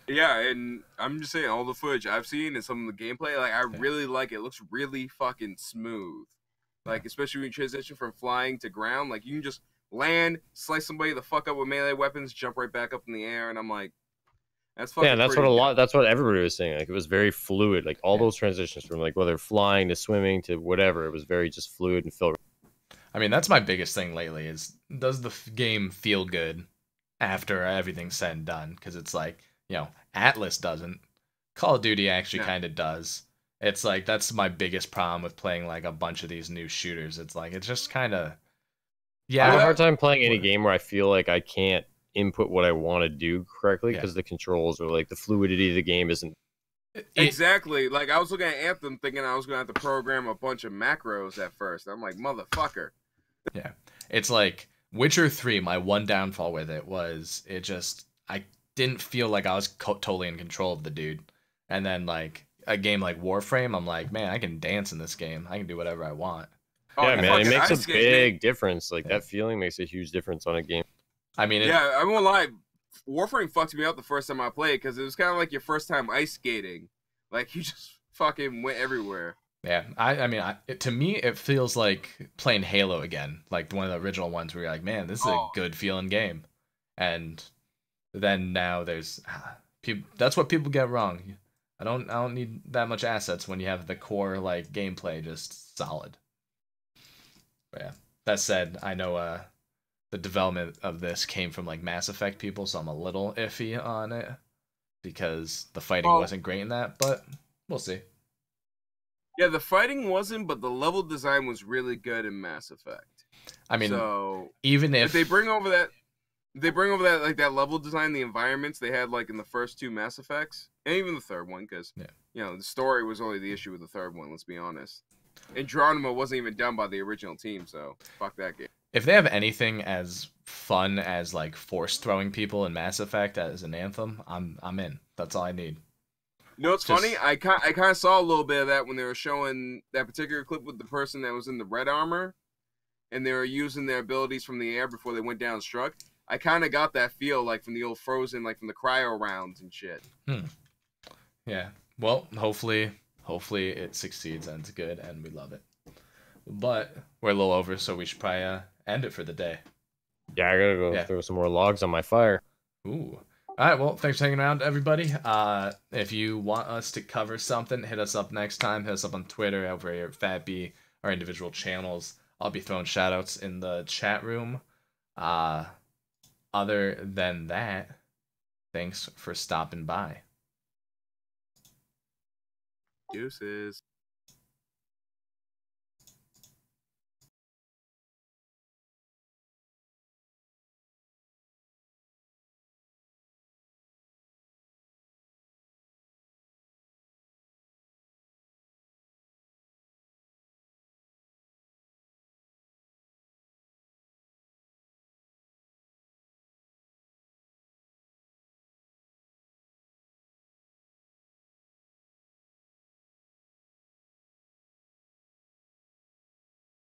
yeah, and I'm just saying all the footage I've seen and some of the gameplay, like I really like it. It looks really fucking smooth. Like especially when you transition from flying to ground, like you can just land, slice somebody the fuck up with melee weapons, jump right back up in the air, and I'm like, that's fucking yeah, that's what pretty dope. that's what everybody was saying. Like it was very fluid. Like all Yeah. those transitions from like whether flying to swimming to whatever, it was very just fluid and felt. I mean, that's my biggest thing lately is does the game feel good after everything's said and done? Because it's like, Atlas doesn't. Call of Duty actually kind of does. It's like that's my biggest problem with playing like a bunch of these new shooters. It's like it's just kind of I have a yeah. hard time playing any game where I feel like I can't input what I want to do correctly because the controls or like the fluidity of the game isn't. Exactly. Like I was looking at Anthem thinking I was gonna have to program a bunch of macros at first. I'm like, motherfucker. Yeah. It's like Witcher 3, my one downfall with it was I didn't feel like I was totally in control of the dude. And then like a game like Warframe, I'm like, man, I can dance in this game. I can do whatever I want. Yeah, man, it makes a big difference. Like that feeling makes a huge difference on a game. I mean, I won't lie. Warframe fucked me up the first time I played because it was kind of like your first time ice skating. Like you just fucking went everywhere. Yeah, I mean, to me, it feels like playing Halo again, like one of the original ones where you're like, man, this is a good feeling game. And then now there's people. That's what people get wrong. I don't need that much assets when you have the core like gameplay just solid. But yeah, that said, I know the development of this came from like Mass Effect people, so I'm a little iffy on it because the fighting wasn't great in that, but we'll see. Yeah, the fighting wasn't, but the level design was really good in Mass Effect. I mean, so even if they bring over that like that level design, the environments they had like in the first 2 Mass Effects, and even the third one, because the story was only the issue with the third one. Let's be honest. And Geronimo wasn't even done by the original team, so fuck that game. If they have anything as fun as like force throwing people in Mass Effect as an Anthem, I'm in. That's all I need. You know what's funny? I kind of saw a little bit of that when they were showing that particular clip with the person that was in the red armor, and they were using their abilities from the air before they went down and struck. I kind of got that feel like from the old Frozen, like from the cryo rounds and shit. Yeah. Well, hopefully it succeeds and it's good and we love it. But we're a little over, so we should probably end it for the day. Yeah, I gotta go throw some more logs on my fire. Ooh. All right, well, thanks for hanging around, everybody. If you want us to cover something, hit us up next time. Hit us up on Twitter, over here at FatB, our individual channels. I'll be throwing shoutouts in the chat room. Other than that, thanks for stopping by. Deuces.